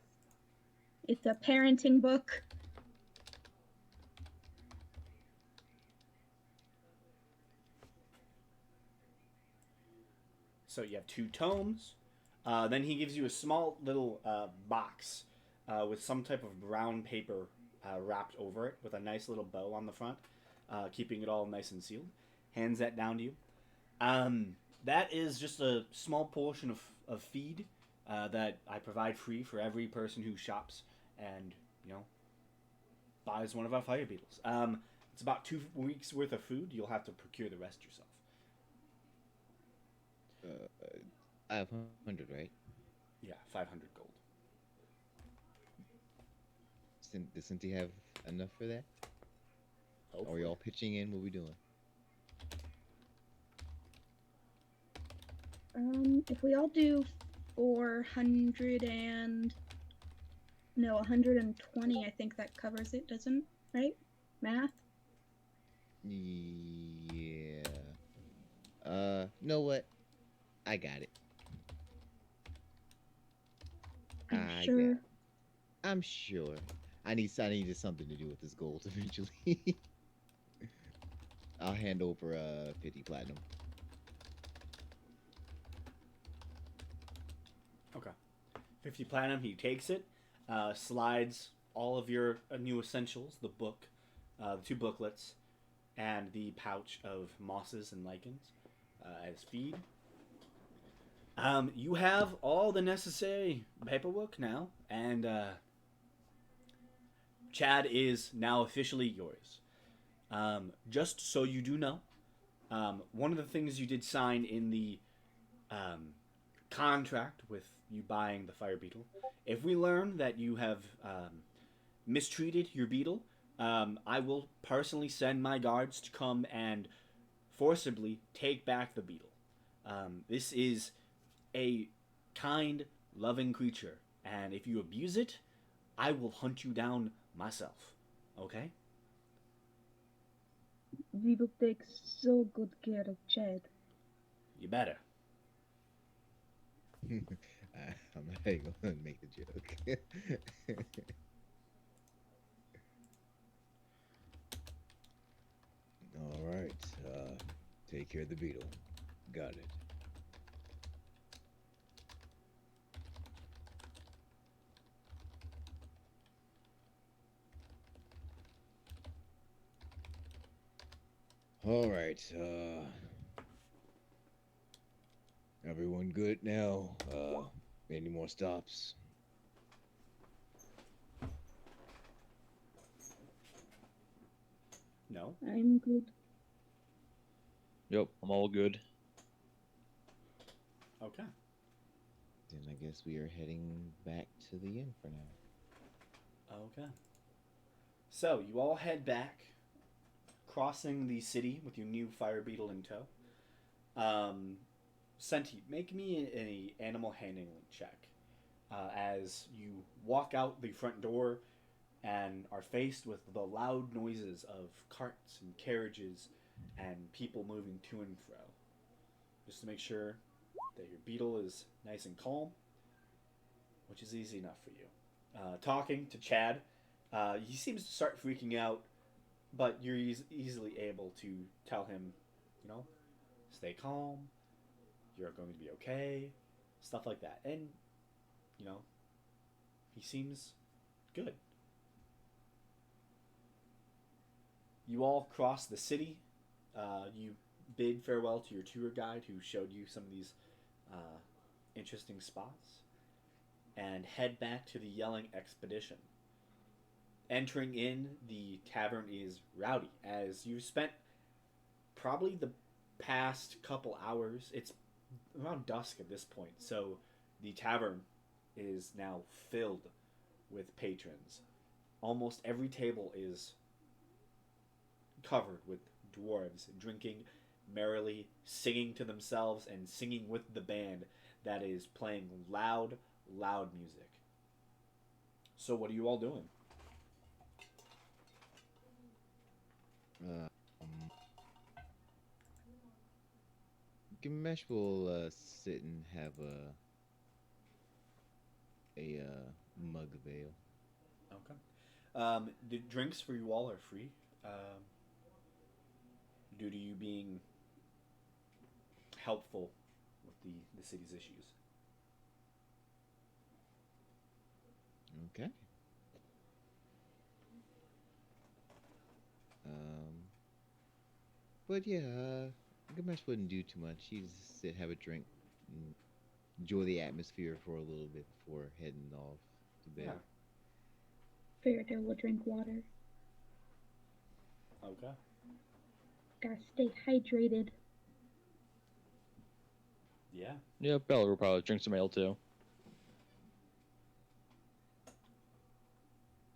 It's a parenting book. So you have two tomes. Then he gives you a small little box with some type of brown paper wrapped over it with a nice little bow on the front, keeping it all nice and sealed. Hands that down to you. That is just a small portion of feed that I provide free for every person who shops and, buys one of our fire beetles. It's about 2 weeks worth of food. You'll have to procure the rest yourself. I have 100, right? Yeah, 500 gold. Does Cynthia have enough for that? Hopefully. Are we all pitching in? What we doing? If we all do 120, I think that covers it, doesn't? Right? Math? Yeah. Know what? I got it. Sure. I'm sure. I needed something to do with this gold eventually. I'll hand over 50 platinum. Okay. 50 platinum, he takes it, slides all of your new essentials, the book, the 2 booklets, and the pouch of mosses and lichens as feed. You have all the necessary paperwork now, and Chad is now officially yours. Just so you do know, one of the things you did sign in the contract with you buying the fire beetle. If we learn that you have mistreated your beetle, I will personally send my guards to come and forcibly take back the beetle. This is a kind, loving creature, and if you abuse it, I will hunt you down myself. Okay? We will take so good care of Chad. You better. I'm not even gonna make the joke. All right. Take care of the beetle. Got it. All right. Everyone good now? Any more stops? No? I'm good. Yep, I'm all good. Okay. Then I guess we are heading back to the inn for now. Okay. So, you all head back, crossing the city with your new fire beetle in tow. Senti, make me a animal handling check as you walk out the front door and are faced with the loud noises of carts and carriages and people moving to and fro. Just to make sure that your beetle is nice and calm, which is easy enough for you. Talking to Chad, he seems to start freaking out, but you're easily able to tell him, stay calm, you're going to be okay, stuff like that. And, he seems good. You all cross the city. You bid farewell to your tour guide who showed you some of these interesting spots and head back to the Yelling Expedition. Entering in, the tavern is rowdy as you've spent probably the past couple hours. It's around dusk at this point, so the tavern is now filled with patrons. Almost every table is covered with dwarves drinking merrily, singing to themselves, and singing with the band that is playing loud, loud music. So what are you all doing? Gamesh will sit and have a mug of ale. Okay. The drinks for you all are free, due to you being helpful with the city's issues. Okay. But yeah, Gamesh wouldn't do too much. He'd just sit, have a drink, and enjoy the atmosphere for a little bit before heading off to bed. Fairytale will drink water. Okay. Gotta stay hydrated. Yeah. Yeah, Bella will probably drink some ale too.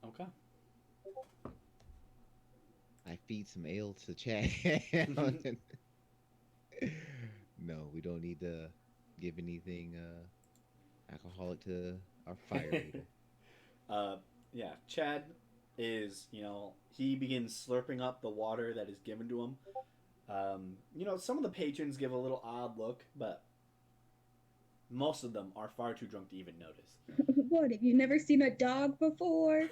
Okay. I feed some ale to Chad. No, we don't need to give anything alcoholic to our fire beetle. Yeah. Chad is, he begins slurping up the water that is given to him. Some of the patrons give a little odd look, but most of them are far too drunk to even notice. What, have you never seen a dog before?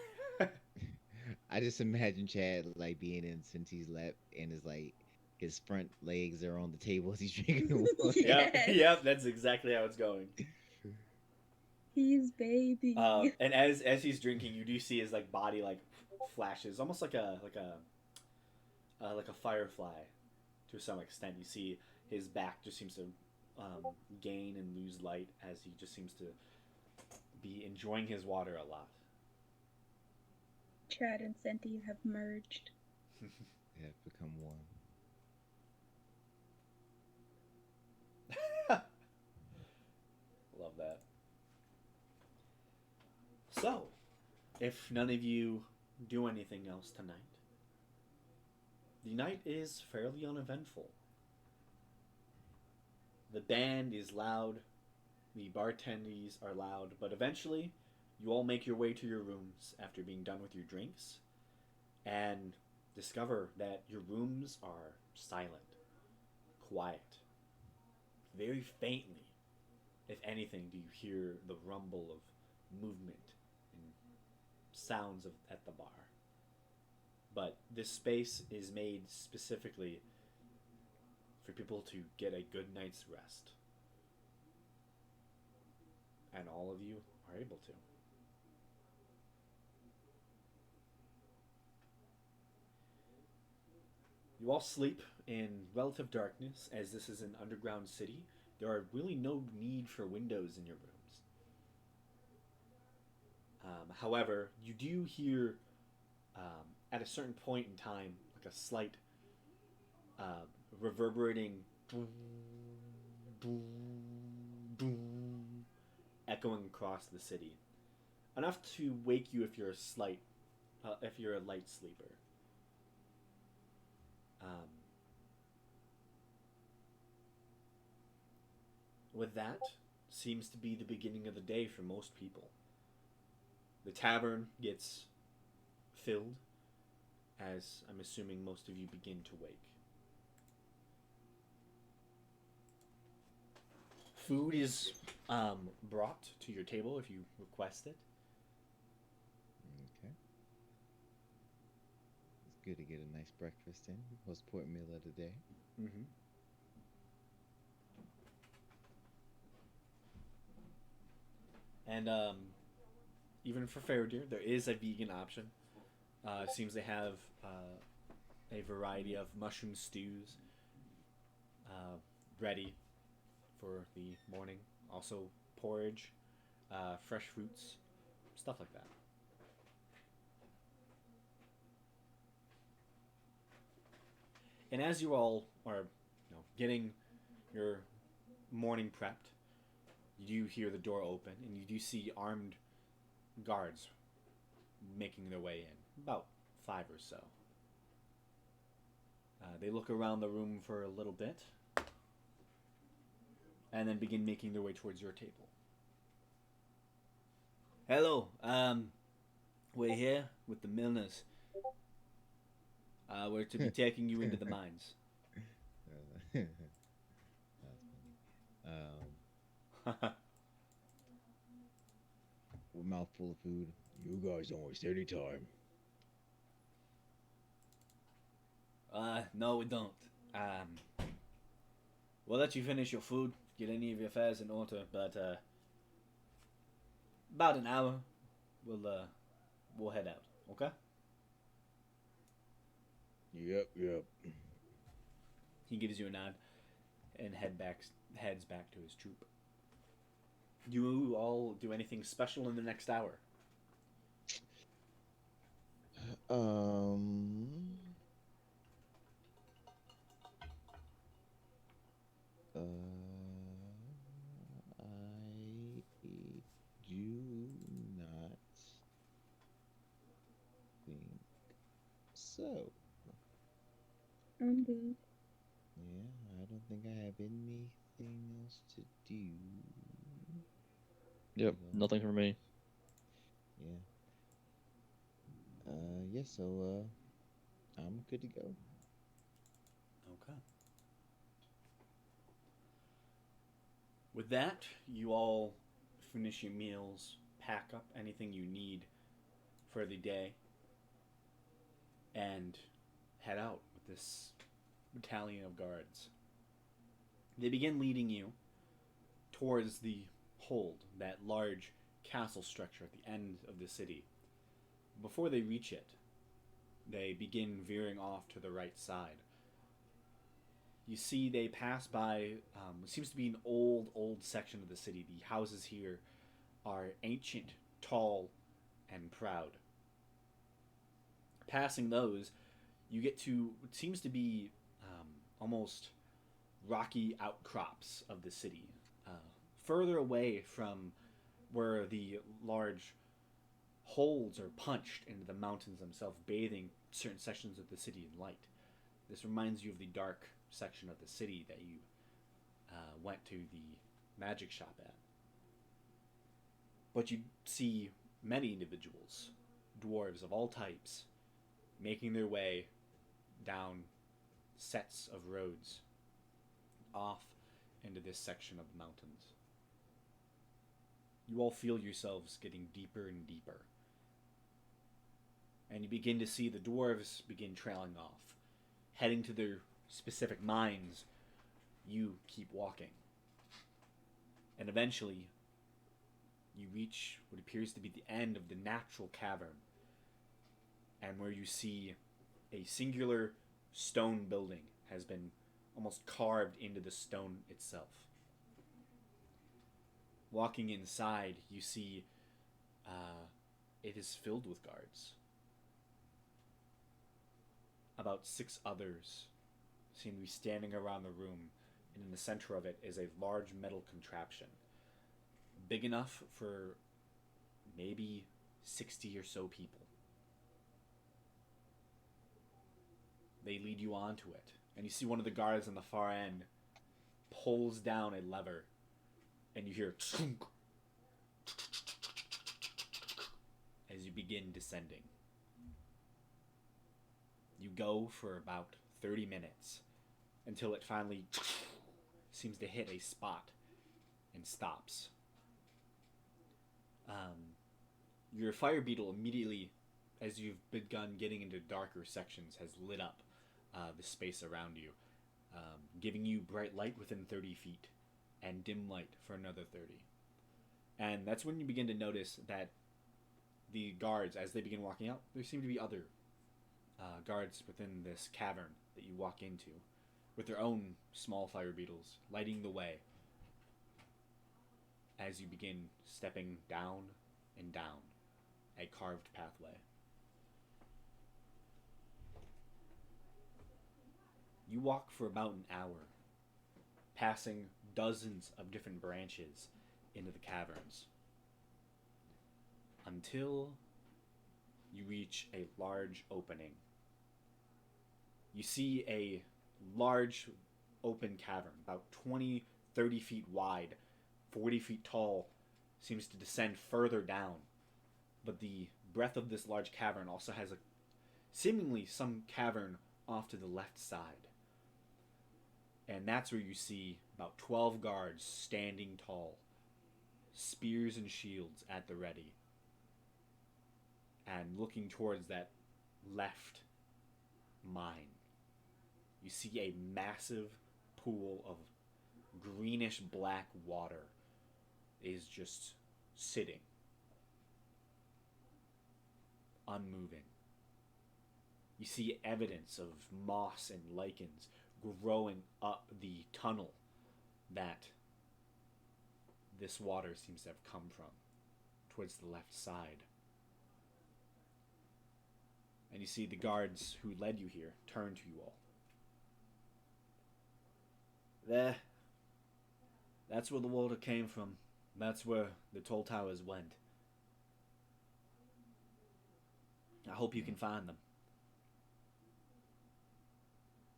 I just imagine Chad like being in Senti's lap and is like his front legs are on the table as he's drinking the water. Yes. Yep, that's exactly how it's going. He's baby. And as he's drinking, you do see his body flashes, almost like a firefly, to some extent. You see his back just seems to gain and lose light as he just seems to be enjoying his water a lot. Chad and Senti have merged. They have become one. if none of you do anything else tonight, the night is fairly uneventful. The band is loud, the bartendies are loud, but eventually you all make your way to your rooms after being done with your drinks and discover that your rooms are silent, quiet. Very faintly, if anything, do you hear the rumble of movement and sounds at the bar. But this space is made specifically for people to get a good night's rest. And all of you are able to. You all sleep in relative darkness, as this is an underground city. There are really no need for windows in your rooms. However, you do hear, at a certain point in time, like a slight reverberating boom, boom, boom, echoing across the city, enough to wake you if you're a light sleeper. With that, seems to be the beginning of the day for most people. The tavern gets filled, as I'm assuming most of you begin to wake. Food is brought to your table if you request it. Okay. It's good to get a nice breakfast in. Most important meal of the day. Mm-hmm. And even for Faradir, there is a vegan option. Seems they have a variety of mushroom stews ready for the morning. Also porridge, fresh fruits, stuff like that. And as you all are, getting your morning prepped, you do hear the door open, and you do see armed guards making their way in. About 5 or so. They look around the room for a little bit, and then begin making their way towards your table. Hello, we're here with the Milners. We're to be taking you into the mines. That's funny. With a mouthful of food. You guys don't waste any time. No, we don't. We'll let you finish your food, get any of your affairs in order, but about an hour, we'll head out. Okay? Yep. He gives you a nod and heads back to his troop. Do you all do anything special in the next hour? I do not think so. I'm good. Yeah, I don't think I have anything else to do. Yep, Yeah. nothing for me. Yeah. Yeah, so I'm good to go. Okay. With that, you all finish your meals, pack up anything you need for the day, and head out with this battalion of guards. They begin leading you towards the hold, that large castle structure at the end of the city. Before they reach it, they begin veering off to the right side. You see they pass by what seems to be an old section of the city. The houses here are ancient, tall, and proud. Passing those, you get to what seems to be almost rocky outcrops of the city. Further away from where the large holes are punched into the mountains themselves, bathing certain sections of the city in light. This reminds you of the dark section of the city that you went to the magic shop at. But you see many individuals, dwarves of all types, making their way down sets of roads off into this section of the mountains. You all feel yourselves getting deeper and deeper. And you begin to see the dwarves begin trailing off, heading to their specific mines. You keep walking. And eventually, you reach what appears to be the end of the natural cavern, and where you see a singular stone building has been almost carved into the stone itself. Walking inside, you see it is filled with guards. About 6 others seem to be standing around the room, and in the center of it is a large metal contraption, big enough for maybe 60 or so people. They lead you onto it, and you see one of the guards on the far end pulls down a lever, and you hear as you begin descending. You go for about 30 minutes until it finally seems to hit a spot and stops. Your fire beetle immediately, as you've begun getting into darker sections, has lit up the space around you, giving you bright light within 30 feet and dim light for another 30. And that's when you begin to notice that the guards, as they begin walking out, there seem to be other guards within this cavern that you walk into, with their own small fire beetles, lighting the way as you begin stepping down and down a carved pathway. You walk for about an hour, passing dozens of different branches into the caverns, until you reach a large opening. You see a large open cavern, about 20, 30 feet wide, 40 feet tall, seems to descend further down. But the breadth of this large cavern also has seemingly some cavern off to the left side. And that's where you see about 12 guards standing tall, spears and shields at the ready, and looking towards that left mine. You see a massive pool of greenish black water is just sitting, unmoving. You see evidence of moss and lichens growing up the tunnel that this water seems to have come from, towards the left side. And you see the guards who led you here turn to you all. There. That's where the water came from. That's where the tall towers went. I hope you can find them.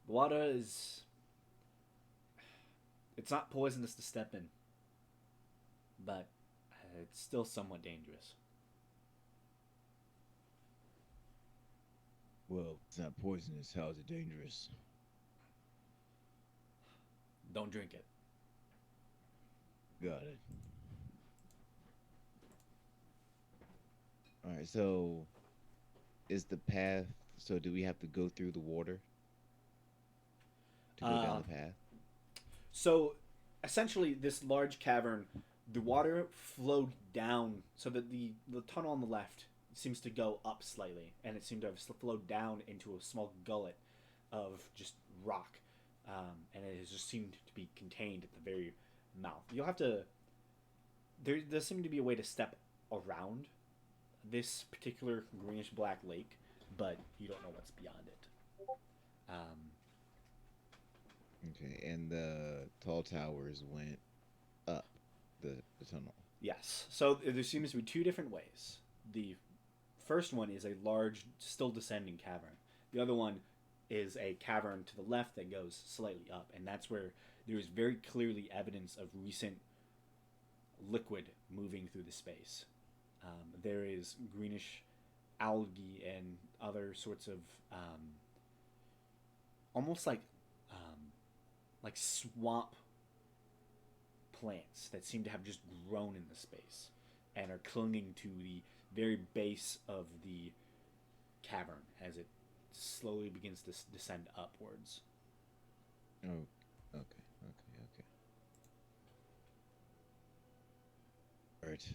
The water is... It's not poisonous to step in, but it's still somewhat dangerous. Well, it's not poisonous. How is it dangerous? Don't drink it. Got it. All right, so is the path, so do we have to go through the water to go down the path? So, essentially, this large cavern, the water flowed down so that the tunnel on the left seems to go up slightly, and it seemed to have flowed down into a small gullet of just rock, and it has just seemed to be contained at the very mouth. You'll have to... There does seem to be a way to step around this particular greenish-black lake, but you don't know what's beyond it. Okay, and the tall towers went up the tunnel. Yes. So there seems to be 2 different ways. The first one is a large, still descending cavern. The other one is a cavern to the left that goes slightly up, and that's where there is very clearly evidence of recent liquid moving through the space. There is greenish algae and other sorts of almost like swamp plants that seem to have just grown in the space and are clinging to the very base of the cavern as it slowly begins to descend upwards. Oh, okay, okay. Right.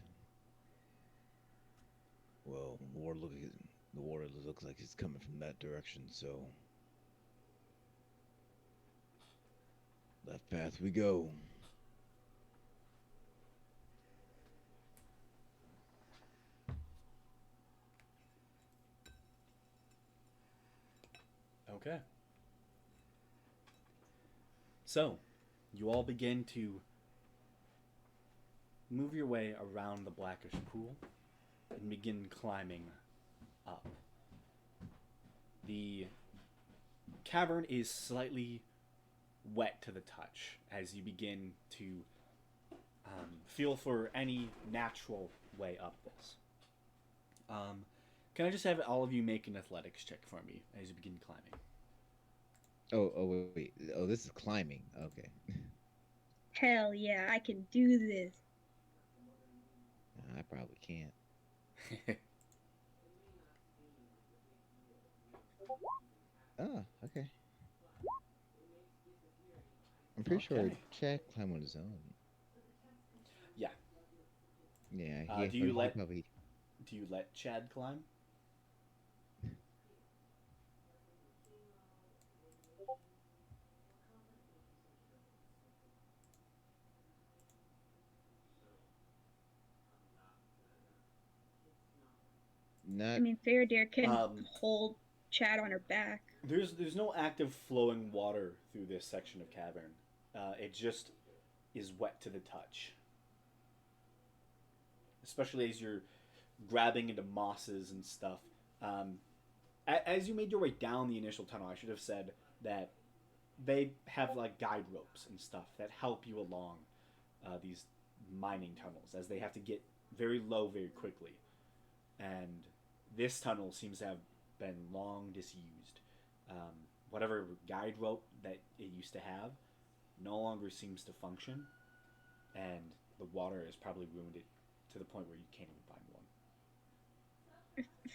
Well, the water looks like it's coming from that direction, so that path we go. Okay. So, you all begin to move your way around the blackish pool and begin climbing up. The cavern is slightly wet to the touch as you begin to feel for any natural way up this. Can I just have all of you make an athletics check for me as you begin climbing? Oh, wait. Oh, this is climbing. Okay. Hell yeah, I can do this. I probably can't. Oh, okay. I'm pretty sure Okay. Chad climbed on his own. Yeah. Yeah, Do you let probably. Do you let Chad climb? Not. I mean, Faradir can Um, hold Chad on her back. there's no active flowing water through this section of cavern. It just is wet to the touch. Especially as you're grabbing into mosses and stuff. As you made your way down the initial tunnel, I should have said that they have like guide ropes and stuff that help you along these mining tunnels as they have to get very low very quickly. And this tunnel seems to have been long disused. Whatever guide rope that it used to have no longer seems to function, and the water has probably ruined it to the point where you can't even find one.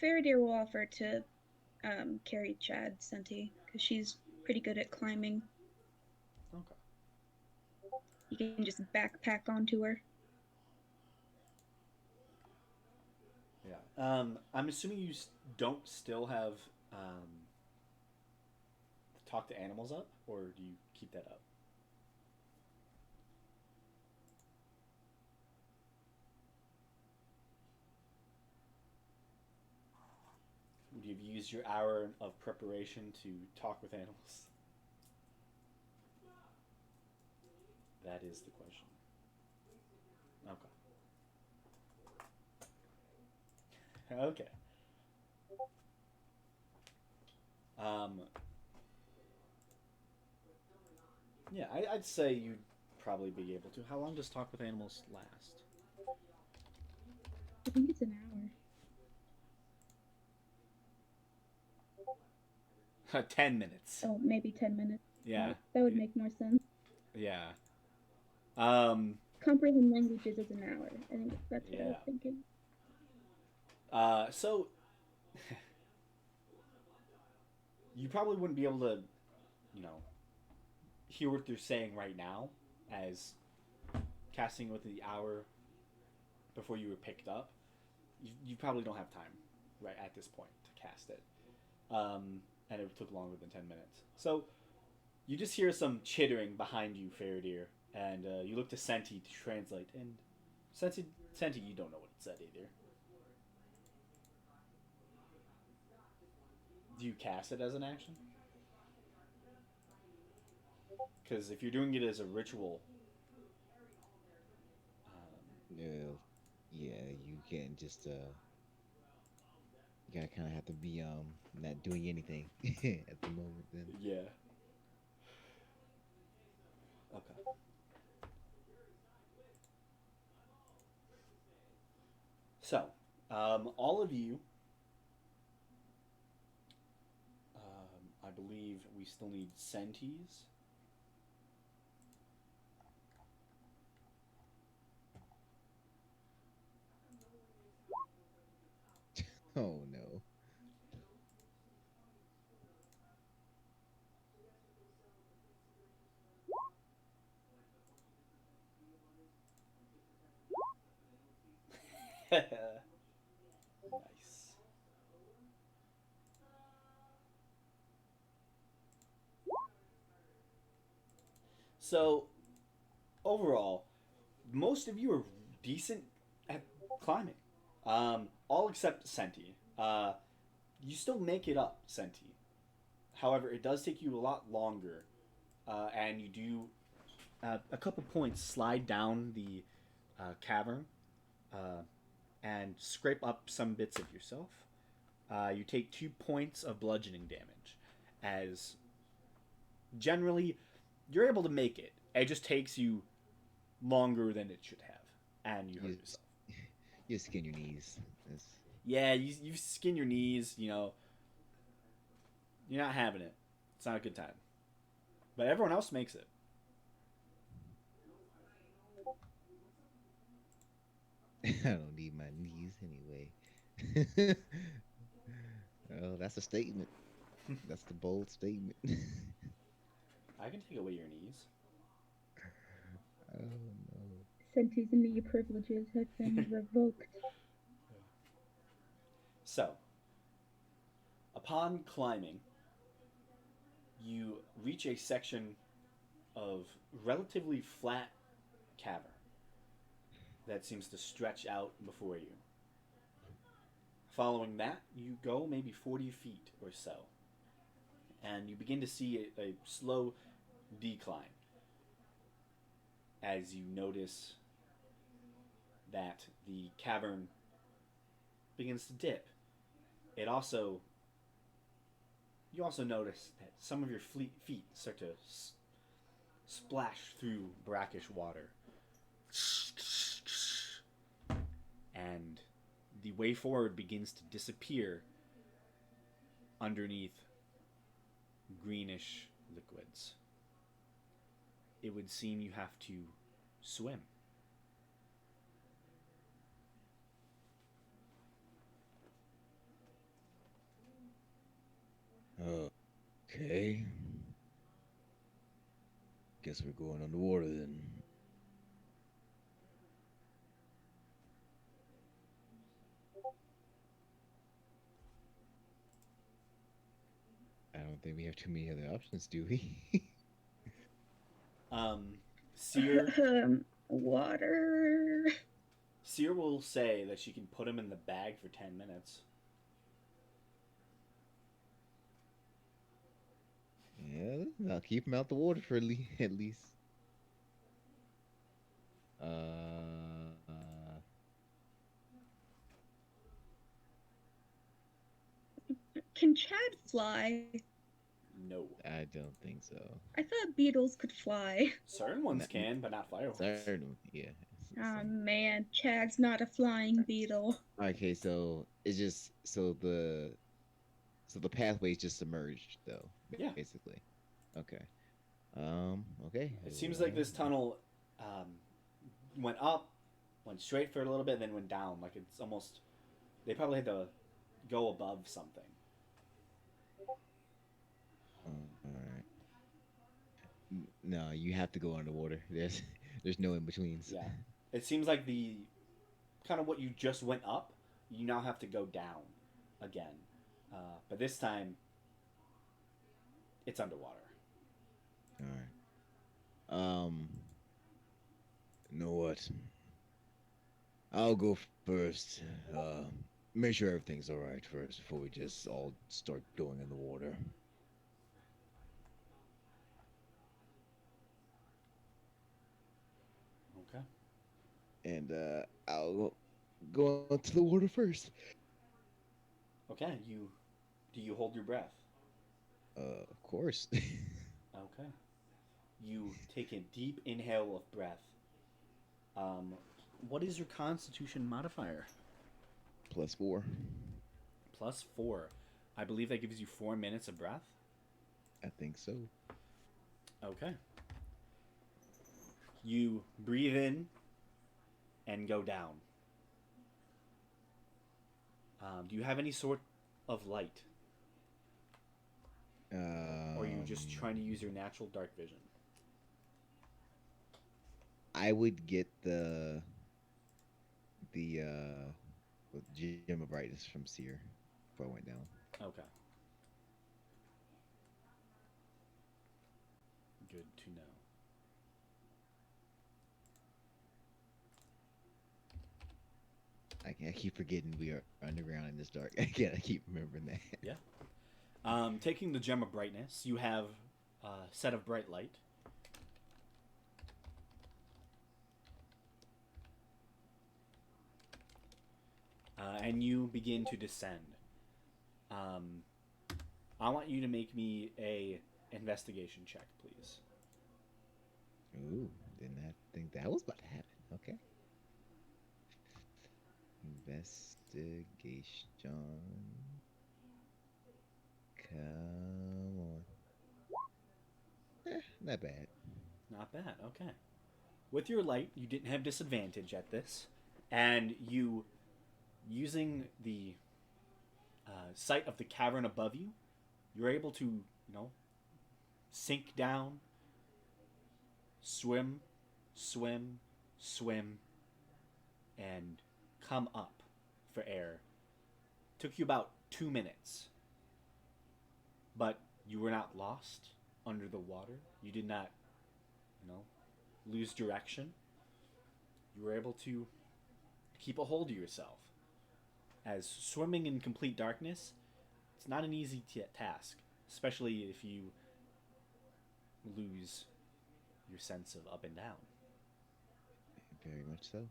Faradir will offer to carry Chad, Senti, because she's pretty good at climbing. Okay. You can just backpack onto her. Yeah. I'm assuming you don't still have talk to animals up, or do you keep that up? Would you have used your hour of preparation to talk with animals? That is the question. Okay. Okay. Yeah, I'd say you'd probably be able to. How long does talk with animals last? I think it's an hour. 10 minutes. Oh, maybe 10 minutes. Yeah. That would make more sense. Yeah. Comprehend languages is an hour. I think that's what I was Yeah. thinking. So you probably wouldn't be able to, hear what they're saying right now, as casting within the hour before you were picked up. You probably don't have time right at this point to cast it, and it took longer than 10 minutes. So you just hear some chittering behind you, Faradir, and you look to Senti to translate. And Senti, you don't know what it said either. Do you cast it as an action? Because if you're doing it as a ritual, Yeah, you can't just You gotta kind of have to be not doing anything at the moment. Then Yeah. Okay. So, all of you, I believe we still need Senties. oh no. Nice. So, overall, most of you are decent at climbing. All except Senti. You still make it up, Senti. However, it does take you a lot longer, and you do a couple points slide down the cavern uh, and scrape up some bits of yourself. You take 2 points of bludgeoning damage, as generally you're able to make it. It just takes you longer than it should have, and you hurt You yourself. you skin your knees. It's, Yeah, you skin your knees. You're not having it. It's not a good time. But everyone else makes it. I don't need my knees anyway. Oh, that's a statement. That's the bold statement. I can take away your knees. Oh no. Senti's knee privileges have been revoked. So, upon climbing, you reach a section of relatively flat cavern that seems to stretch out before you. Following that, you go maybe 40 feet or so, and you begin to see a slow decline as you notice that the cavern begins to dip. It also You also notice that some of your feet start to splash through brackish water, and the way forward begins to disappear underneath greenish liquids. It would seem you have to swim. Okay. Guess we're going underwater then. I don't think we have too many other options, do we? Um, Seer, Water. Seer will say that she can put him in the bag for 10 minutes. Yeah, I'll keep him out the water for at least. Can Chad fly? No. I don't think so. I thought beetles could fly. Certain ones N- can, but not fire ones. Certain, yeah. Oh man, Chad's not a flying beetle. Okay, so it's just so the pathway's just submerged though, Yeah. basically. Okay. Okay. It seems like this tunnel um, went up, went straight for a little bit, then went down. Like it's almost. They probably had to go above something. All right. No, you have to go underwater. There's no in betweens. Yeah. It seems like the kind of what you just went up, you now have to go down again. But this time, it's underwater. All right. You know what? I'll go first. Make sure everything's alright first before we just all start going in the water. Okay. And I'll go into the water first. Okay, do you hold your breath? Of course. Okay. You take a deep inhale of breath. Um, what is your Constitution modifier? +4. +4. I believe that gives you 4 minutes of breath. I think so. Okay. You breathe in and go down. Do you have any sort of light? Or are you just trying to use your natural dark vision? I would get the gem of brightness from Seer before I went down. Okay. Good to know. I keep forgetting we are underground in this dark. Again, I keep remembering that. Yeah. Taking the gem of brightness, you have a set of bright light. And you begin to descend. I want you to make me a investigation check, please. Ooh, didn't think that was about to happen. Okay. Investigation. Come on. Not bad. Not bad. Okay. With your light, you didn't have disadvantage at this, and you, using the sight of the cavern above you, you're able to, sink down, swim, swim, swim, and come up for air. Took you about 2 minutes, but you were not lost under the water. You did not, lose direction. You were able to keep a hold of yourself. As swimming in complete darkness, it's not an easy task, especially if you lose your sense of up and down. Very much so.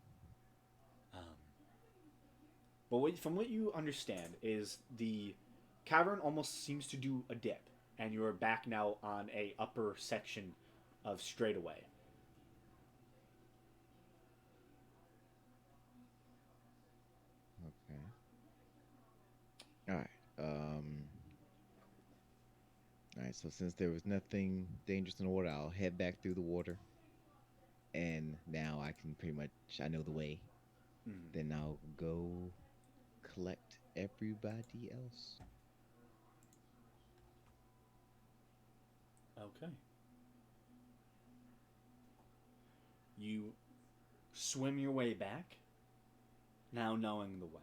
But from what you understand is the cavern almost seems to do a dip, and you're back now on a upper section of straightaway. Okay. All right. All right. So since there was nothing dangerous in the water, I'll head back through the water, and now I can I know the way. Mm. Then I'll go collect everybody else. Okay. You swim your way back, now knowing the way.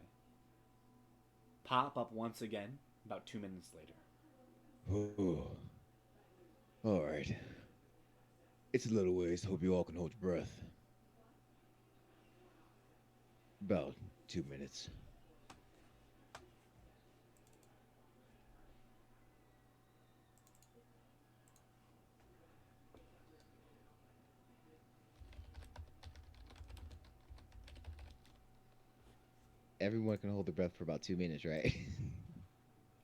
Pop up once again, about 2 minutes later. Ooh. All right. It's a little ways. Hope you all can hold your breath. About 2 minutes. Everyone can hold their breath for about 2 minutes, right?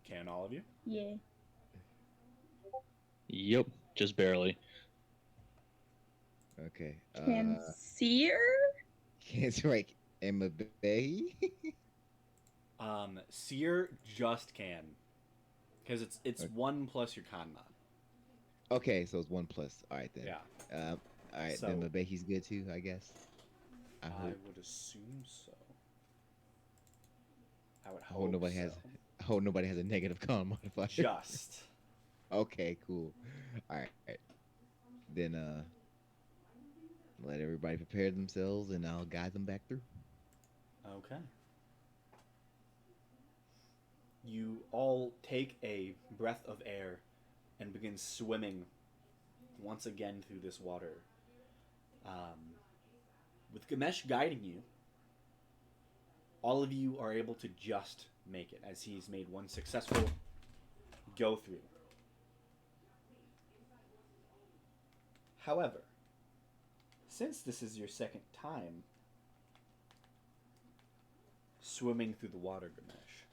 Can all of you? Yeah. Yep, just barely. Okay. Can see her? Can't right. Emma Bay. Seer just can. Because it's Okay. 1 plus your con mod. Okay, so it's 1 plus. All right then. Yeah. All right, So- then Mabehi's good too, I guess. I I hope. would assume so. I would I hope hope nobody so. has. I hope nobody has a negative con modifier. Just. Okay, cool. All right. Then let everybody prepare themselves, and I'll guide them back through. Okay. You all take a breath of air and begin swimming once again through this water. With Ganesh guiding you, all of you are able to just make it, as he's made one successful go through. However, since this is your second time swimming through the water, Ganesh,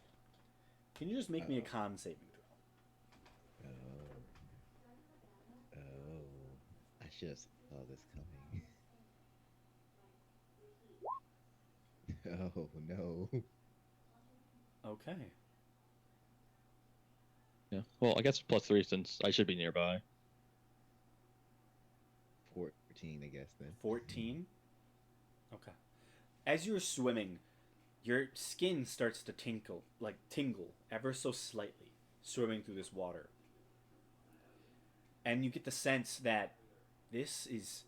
Can you just make me a Uh-oh. con saving throw? Oh. Oh. I should have saw this coming. Oh no. Okay. Yeah. Well, I guess +3 since I should be nearby. 14, I guess then. 14. Okay. As you're swimming, your skin starts to tingle ever so slightly, swimming through this water. And you get the sense that this is,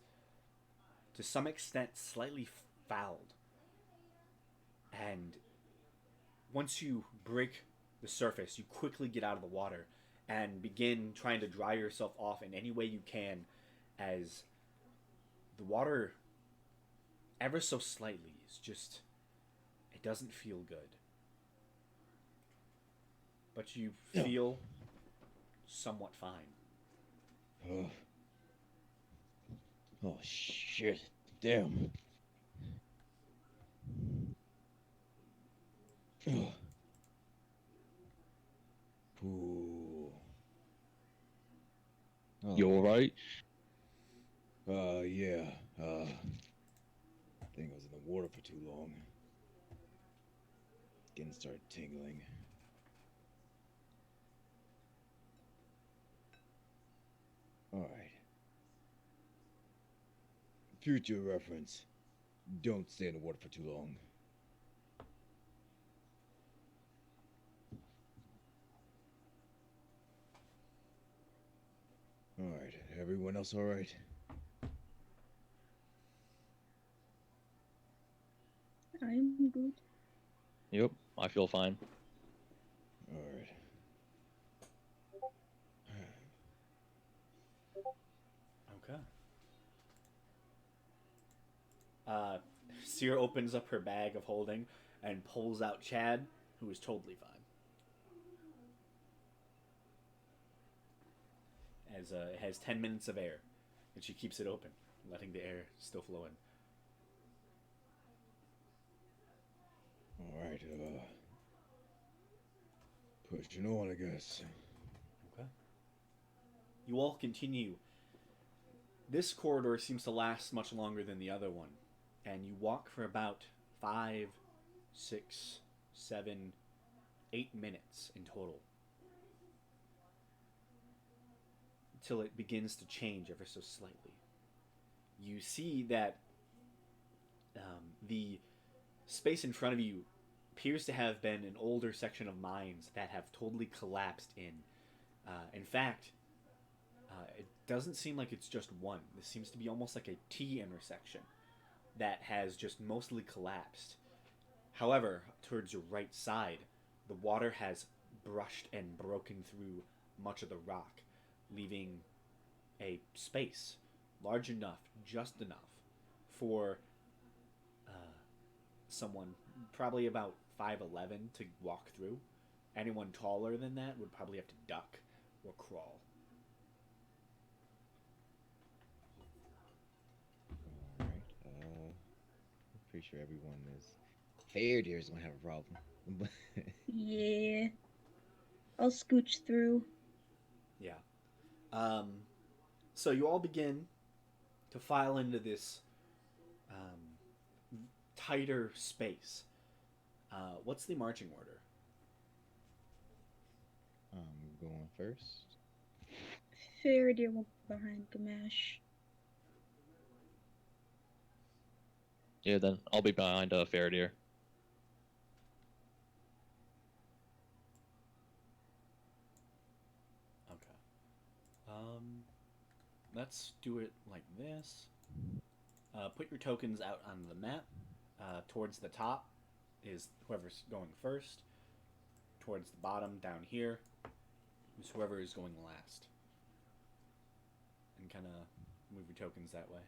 to some extent, slightly fouled. And once you break the surface, you quickly get out of the water and begin trying to dry yourself off in any way you can, as the water, ever so slightly, is just, it doesn't feel good. But you feel somewhat fine. Oh. Oh shit. Damn. Oh. Ooh. Oh. You alright? Yeah. I think I was in the water for too long. Skin started tingling. Alright. Future reference. Don't stay in the water for too long. Alright, everyone else alright? I'm good. Yep. I feel fine. Alright. Okay. Seer opens up her bag of holding and pulls out Chad, who is totally fine. As it has 10 minutes of air, and she keeps it open, letting the air still flow in. Alright, pushing on, I guess. Okay. You all continue. This corridor seems to last much longer than the other one, and you walk for about 5, 6, 7, 8 minutes in total, until it begins to change ever so slightly. You see that the space in front of you appears to have been an older section of mines that have totally collapsed in. In fact, it doesn't seem like it's just one. This seems to be almost like a T intersection that has just mostly collapsed. However, towards your right side, the water has brushed and broken through much of the rock, leaving a space large enough, just enough, for someone probably about 5'11" to walk through. Anyone taller than that would probably have to duck or crawl. Alright. I'm pretty sure everyone is. Fairdeer's gonna have a problem. Yeah. I'll scooch through. Yeah. So you all begin to file into this tighter space. What's the marching order? I'm going first. Faraday will be behind Gamash. Yeah, then I'll be behind Faraday. Okay. Let's do it like this. Put your tokens out on the map. Towards the top is whoever's going first. Towards the bottom down here is whoever is going last. And kind of move your tokens that way.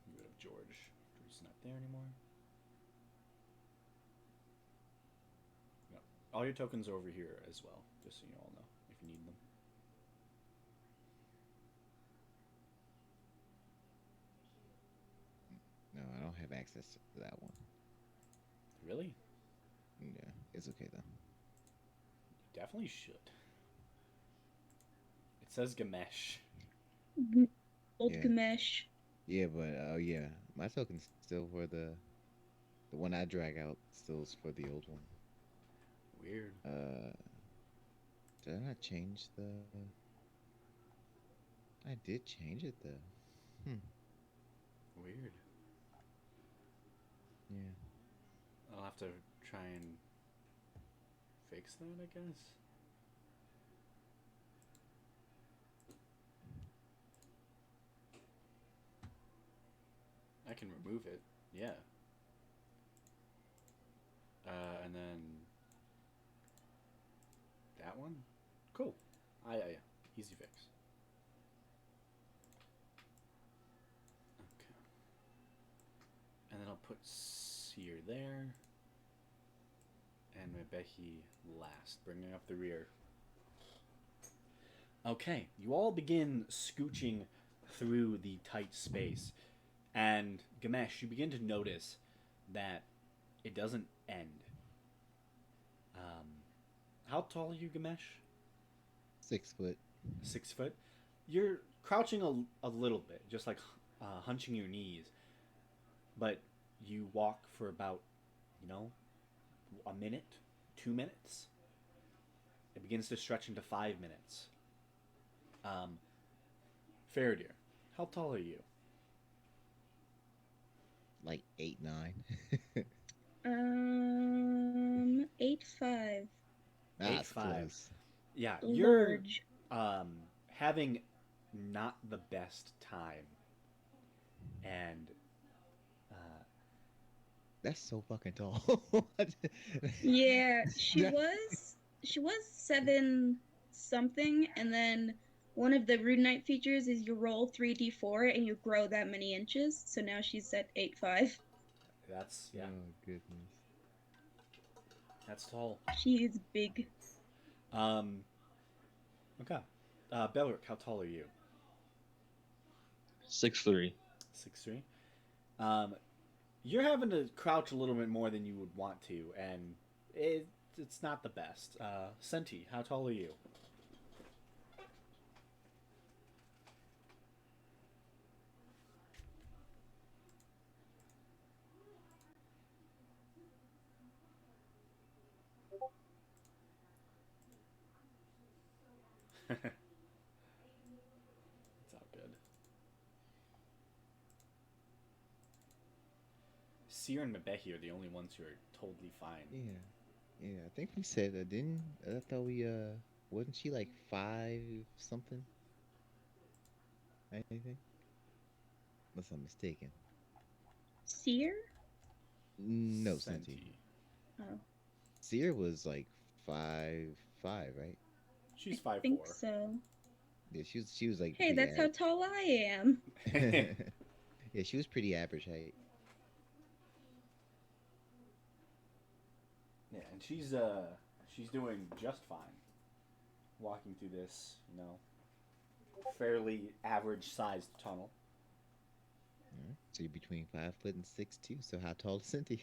Get rid of George. George's not there anymore. No. All your tokens are over here as well, just so you all know if you need them. No, I don't have access to that one. Really? Yeah, it's okay though. definitely should. It says Gamesh. Old Yeah. Gamesh. Yeah, but yeah, my token's still for the one I drag out. Still is for the old one. Weird. Did I not change the? I did change it though. Hmm. Weird. Yeah. I'll have to try and fix that, I guess. I can remove it. Yeah. And then that one. Cool. Yeah. Easy fix. Okay. And then I'll put Seer there. And Mebehi last, bringing up the rear. Okay, you all begin scooching through the tight space. And Gamesh, you begin to notice that it doesn't end. How tall are you, Gamesh? 6 foot. 6 foot? You're crouching a little bit, just like hunching your knees. But you walk for about, a minute, 2 minutes. It begins to stretch into 5 minutes. Faradir, how tall are you? Like 8'9". 8'5". That's 8'5". close. Yeah, you're Large. having not the best time, and That's so fucking tall. Yeah, That- she was 7 something, and then one of the Rune Knight features is you roll 3d4 and you grow that many inches. So now she's at 8'5". that's Oh goodness. that's tall. She is big. Okay, Belric, how tall are you? 6'3". 6'3". You're having to crouch a little bit more than you would want to, and it's not the best. Senti, how tall are you? It's all good. Seer and Mebehi are the only ones who are totally fine. Yeah. Yeah, I think we said didn't I thought we wasn't she like 5 something? Anything? Unless I'm mistaken. Seer? No, Senti. Senti. Oh, Seer was like 5'5", right? She's I 5'4". think so. Yeah, she was like Hey, pretty that's how tall I am. Yeah, she was pretty average height. Yeah, and she's doing just fine. Walking through this, fairly average sized tunnel. Alright, so you're between 5 foot and 6'2". So how tall is Cynthia?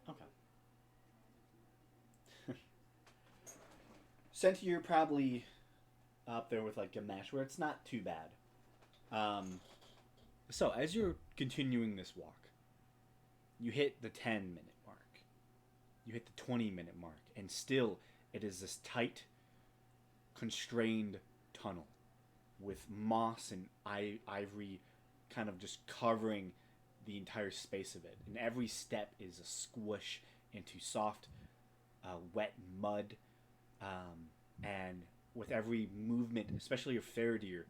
Okay. Senti, you're probably up there with like Gamesh, where it's not too bad. So as you're continuing this walk, you hit the 10-minute mark. You hit the 20-minute mark, and still it is this tight, constrained tunnel with moss and ivory kind of just covering the entire space of it. And every step is a squish into soft, wet mud. And with every movement, especially your Faradir,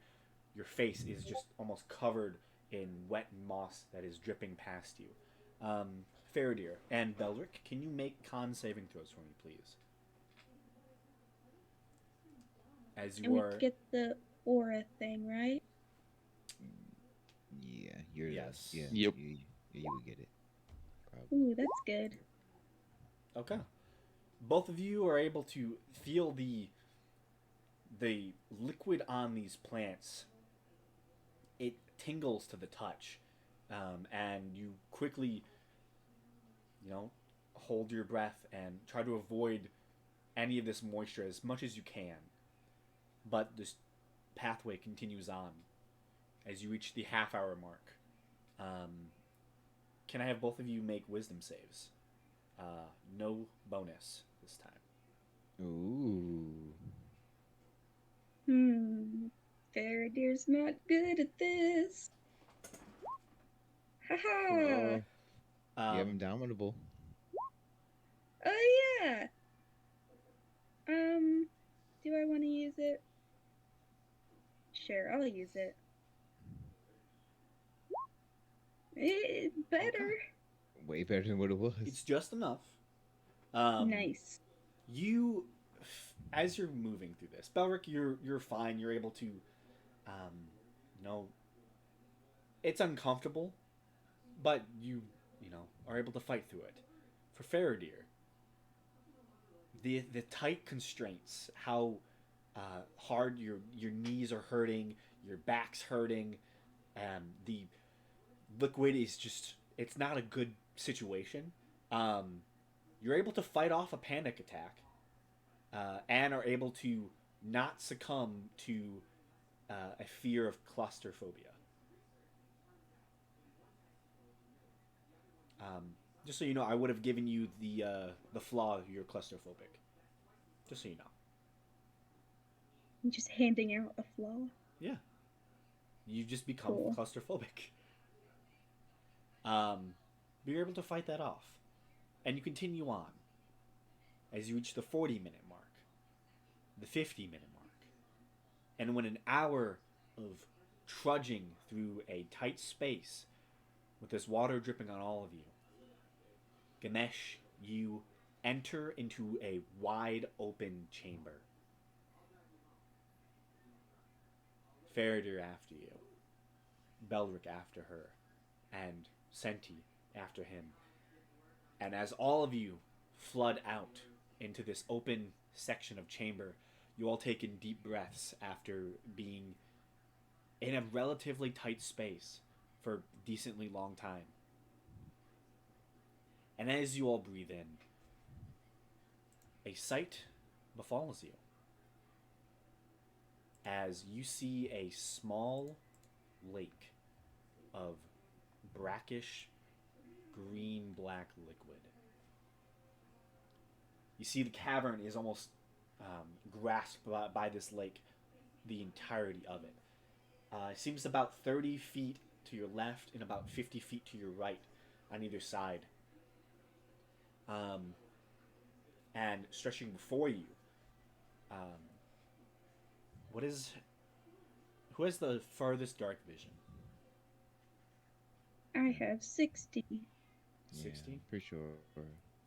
your face is just almost covered in wet moss that is dripping past you. Faradir and Belric, can you make con saving throws for me, please? as And you we are. get the aura thing, right? Yeah, you're Yes. the, yeah, Yep. you would get it. Probably. Ooh, that's good. Okay. Both of you are able to feel the liquid on these plants. It tingles to the touch, and you quickly, you know, hold your breath and try to avoid any of this moisture as much as you can. But this pathway continues on as you reach the half-hour mark. Um, can I have both of you make wisdom saves? No bonus this time. Ooh. Faradir's not good at this. Haha. Well, you have Um, him downloadable. Oh yeah. Do I want to use it? Sure, I'll use it. It's better. Okay. Way better than what it was. it's just enough. Um, Nice. You, as you're moving through this, Belric, you're fine. You're able to, you know, it's uncomfortable, but you know are able to fight through it. For Faradir, the tight constraints, how hard your knees are hurting, your back's hurting, the liquid is just it's not a good situation. Um, you're able to fight off a panic attack, and are able to not succumb to a fear of claustrophobia. Just so you know, I would have given you the flaw you're claustrophobic. Just so you know. I'm just handing out a flaw. Yeah. You just become Cool. claustrophobic. But you're able to fight that off. And you continue on as you reach the 40-minute mark, the 50-minute mark. And when an hour of trudging through a tight space with this water dripping on all of you, Ganesh, you enter into a wide open chamber. Faradir after you, Belric after her, and Senti after him. And as all of you flood out into this open section of chamber, you all take in deep breaths after being in a relatively tight space for a decently long time. And as you all breathe in, a sight befalls you as you see a small lake of brackish green black liquid. You see the cavern is almost grasped by this lake, the entirety of it. It seems about 30 feet to your left and about 50 feet to your right on either side. And stretching before you, um, what is who has the farthest dark vision? I have 60. 60? Yeah, pretty sure.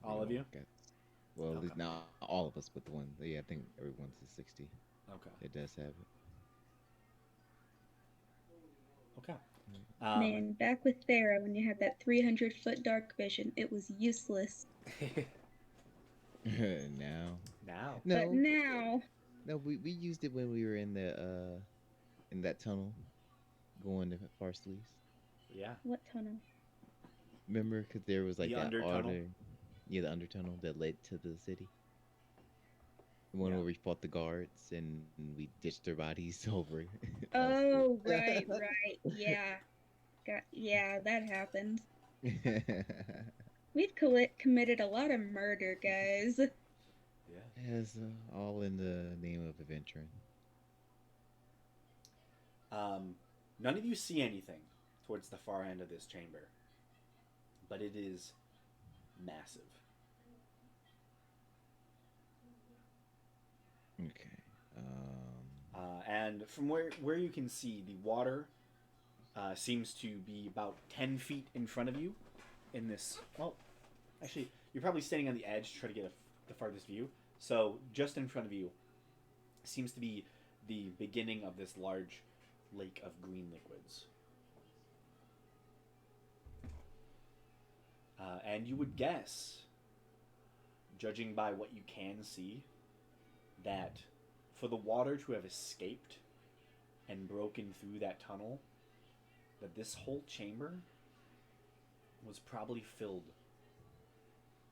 All of you? Well, at least Okay. not all of us, but the one. Yeah, I think everyone's at 60. Okay. It does have it. Okay. Man, back with Thera when you had that 300-foot dark vision, it was useless. Now. Now. But No, now, no, we used it when we were in that tunnel going to Farsleys. Yeah. what tunnel? Remember, because there was like The that under tunnel? other, yeah, the under tunnel that led to the city. The one Yeah. where we fought the guards and we ditched their bodies over. Oh, right. Yeah. Yeah, that happened. We've committed a lot of murder, guys. Yeah. Yes, all in the name of adventuring. None of you see anything towards the far end of this chamber, but it is massive. Okay. And from where you can see, the water seems to be about 10 feet in front of you in this. Well, actually, you're probably standing on the edge to try to get the farthest view. So just in front of you seems to be the beginning of this large lake of green liquids. And you would guess, judging by what you can see, that for the water to have escaped and broken through that tunnel, that this whole chamber was probably filled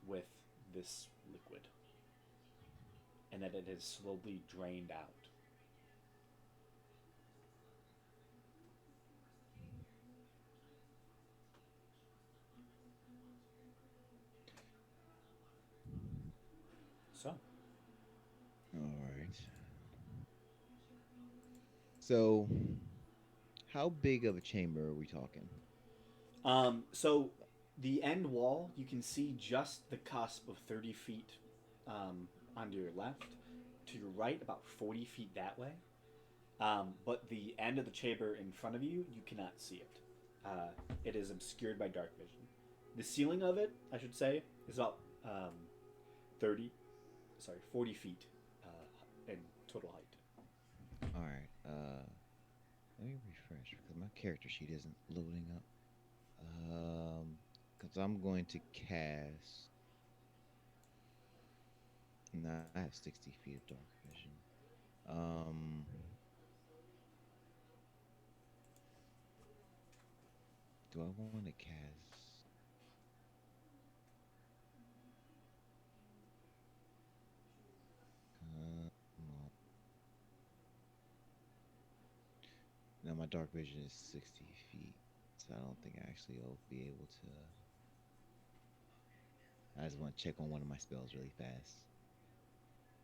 with this liquid, and that it has slowly drained out. So, All right. So, how big of a chamber are we talking? so the end wall, you can see just the cusp of 30 feet on your left. To your right, about 40 feet that way. But the end of the chamber in front of you, you cannot see it. It is obscured by dark vision. The ceiling of it, I should say, is about 40 feet in total height. All right. Let me refresh because my character sheet isn't loading up. Because I'm going to cast. Nah, I have 60 feet of dark vision. Do I want to cast? No. Now my dark vision is 60 feet, so I don't think actually I'll be able to. I just want to check on one of my spells really fast.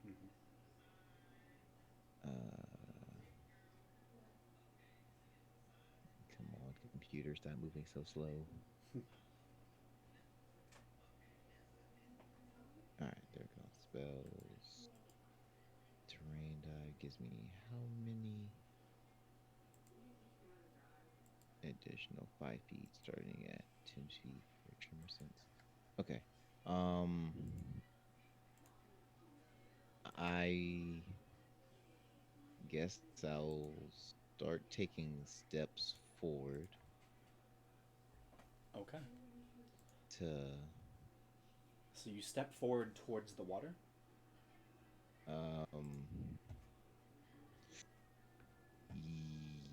Mm-hmm. Come on, computer, stop moving so slow. Alright, there we go. Spells. Terrain die gives me how many? Additional 5 feet starting at 10 feet for tremor sense. Okay. I guess I'll start taking steps forward Okay. to. So you step forward towards the water.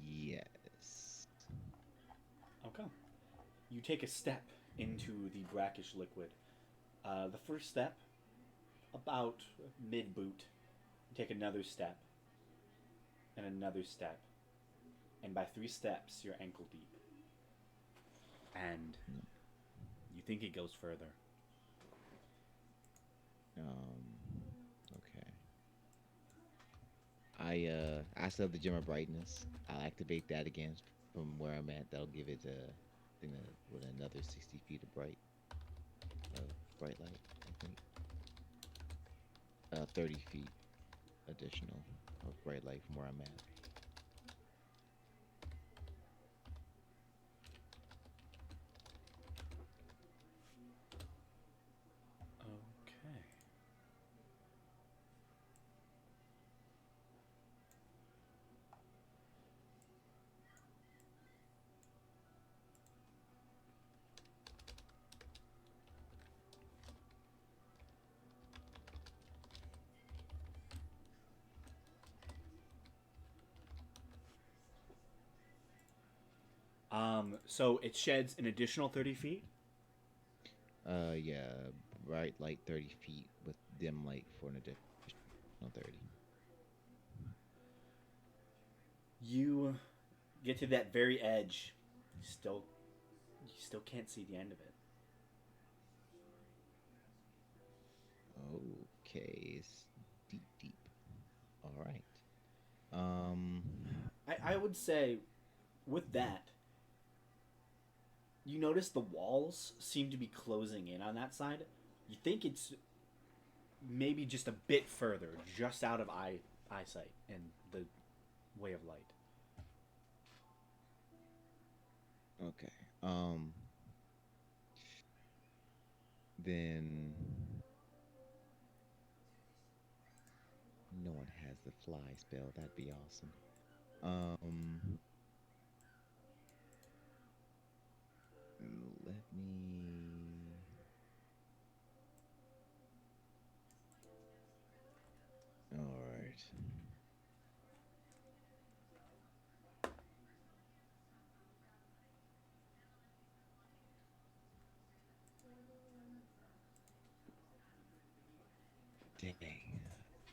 Yes. Okay. You take a step into the brackish liquid. The first step, about mid boot. You take another step, and another step, and by 3 steps, you're ankle deep. And you think it goes further. Okay. I still have the gem of brightness. I'll activate that again from where I'm at. That'll give it with another 60 feet of bright light, I think. 30 feet additional of bright light from where I'm at. Okay. So it sheds an additional 30 feet. Yeah, bright light 30 feet with dim light for an additional 30. You get to that very edge. You still can't see the end of it. Okay, it's deep, deep. All right. I would say, with that, you notice the walls seem to be closing in on that side. You think it's maybe just a bit further, just out of eyesight and the way of light. Okay. Then no one has has the fly spell. That'd be awesome. Um, let me. All right. Dang.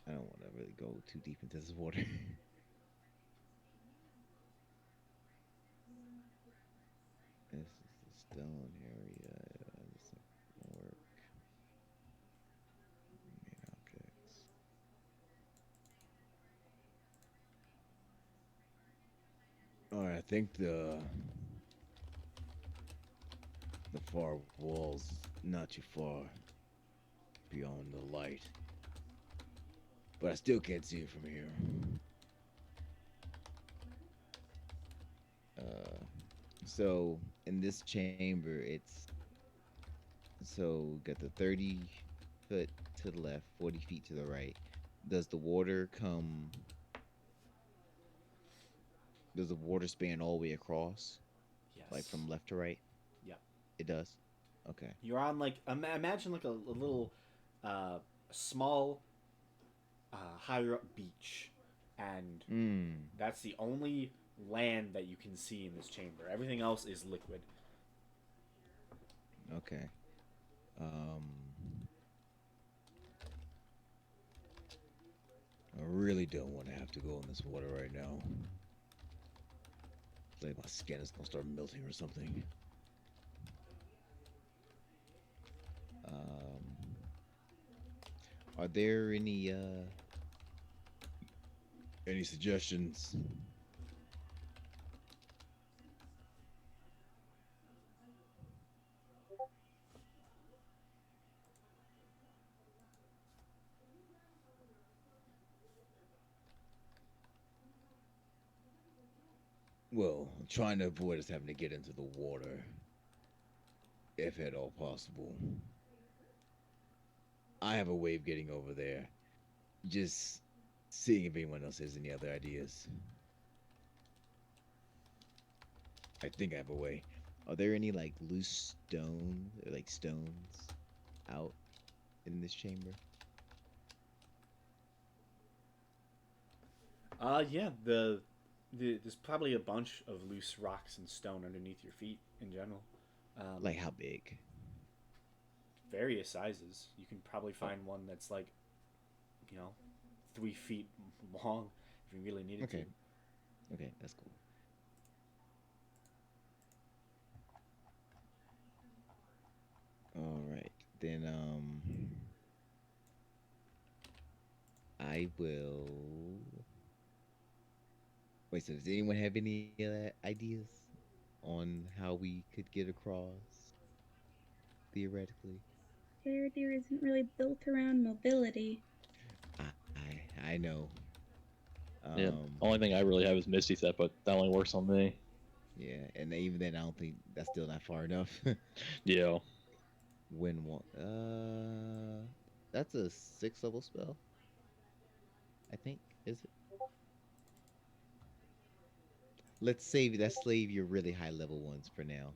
I don't want to really go too deep into this water. This is the stone area. This will work. Main objects. All right, I think the far wall's not too far beyond the light, but I still can't see it from here. Uh, so in this chamber, it's so got the 30 foot to the left, 40 feet to the right. Does the water come? Does the water span all the way across, Yes. like from left to right? Yep. It does. Okay. You're on like imagine like a little small higher up beach, and Hmm. that's the only land that you can see in this chamber. Everything else is liquid. Okay. Um. I really don't want to have to go in this water right now. It's like my skin is gonna start melting or something. Are there any suggestions? Well, I'm trying to avoid us having to get into the water, if at all possible. I have a way of getting over there. Just seeing if anyone else has any other ideas. I think I have a way. Are there any like loose stone or like stones out in this chamber? Yeah, there's probably a bunch of loose rocks and stone underneath your feet in general. Like how big? Various sizes. You can probably Oh, find one that's like, 3 feet long if you really needed okay. Okay, that's cool. All right. Then I will wait, so does anyone have any ideas on how we could get across theoretically? There isn't really built around mobility. I know. Yeah. Um, Only thing I really have is Misty Step, but that only works on me. yeah, and even then, I don't think that's still not far enough. Yeah. When one, that's a 6th level spell, I think. Is it? Let's save your really high level ones for now.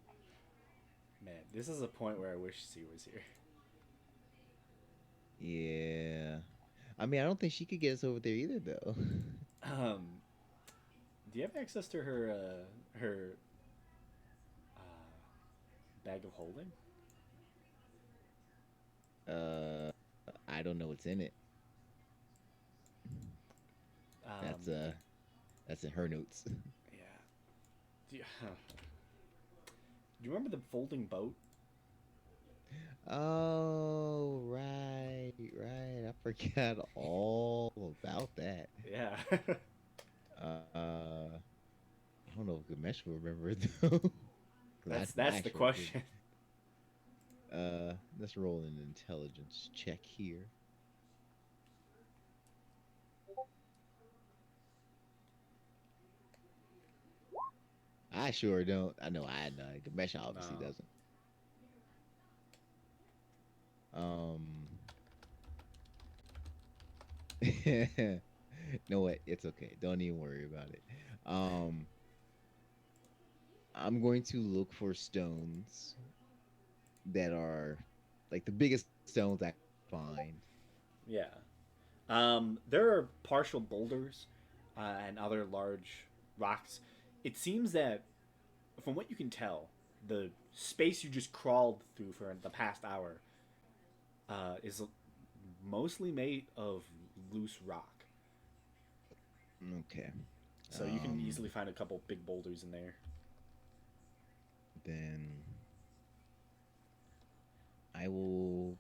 Man, this is a point where I wish C was here. Yeah, I mean, I don't think she could get us over there either, though. Um, do you have access to her bag of holding? uh, I don't know what's in it. That's Um, uh, that's in her notes. yeah. Do you, do you remember the folding boat? Oh, right, right. I forgot all about that. Yeah. I don't know if Gamesh will remember it though. 'Cause That's I the sure couldn't. question. Let's roll an intelligence check here. I sure don't. I know I know. Gamesh obviously No. doesn't. Um, No, what? It's okay. Don't even worry about it. Um, I'm going to look for stones that are like the biggest stones I find. Yeah. There are partial boulders and other large rocks. It seems that, from what you can tell, the space you just crawled through for the past hour is mostly made of loose rock. Okay. So you can easily find a couple big boulders in there. Then I will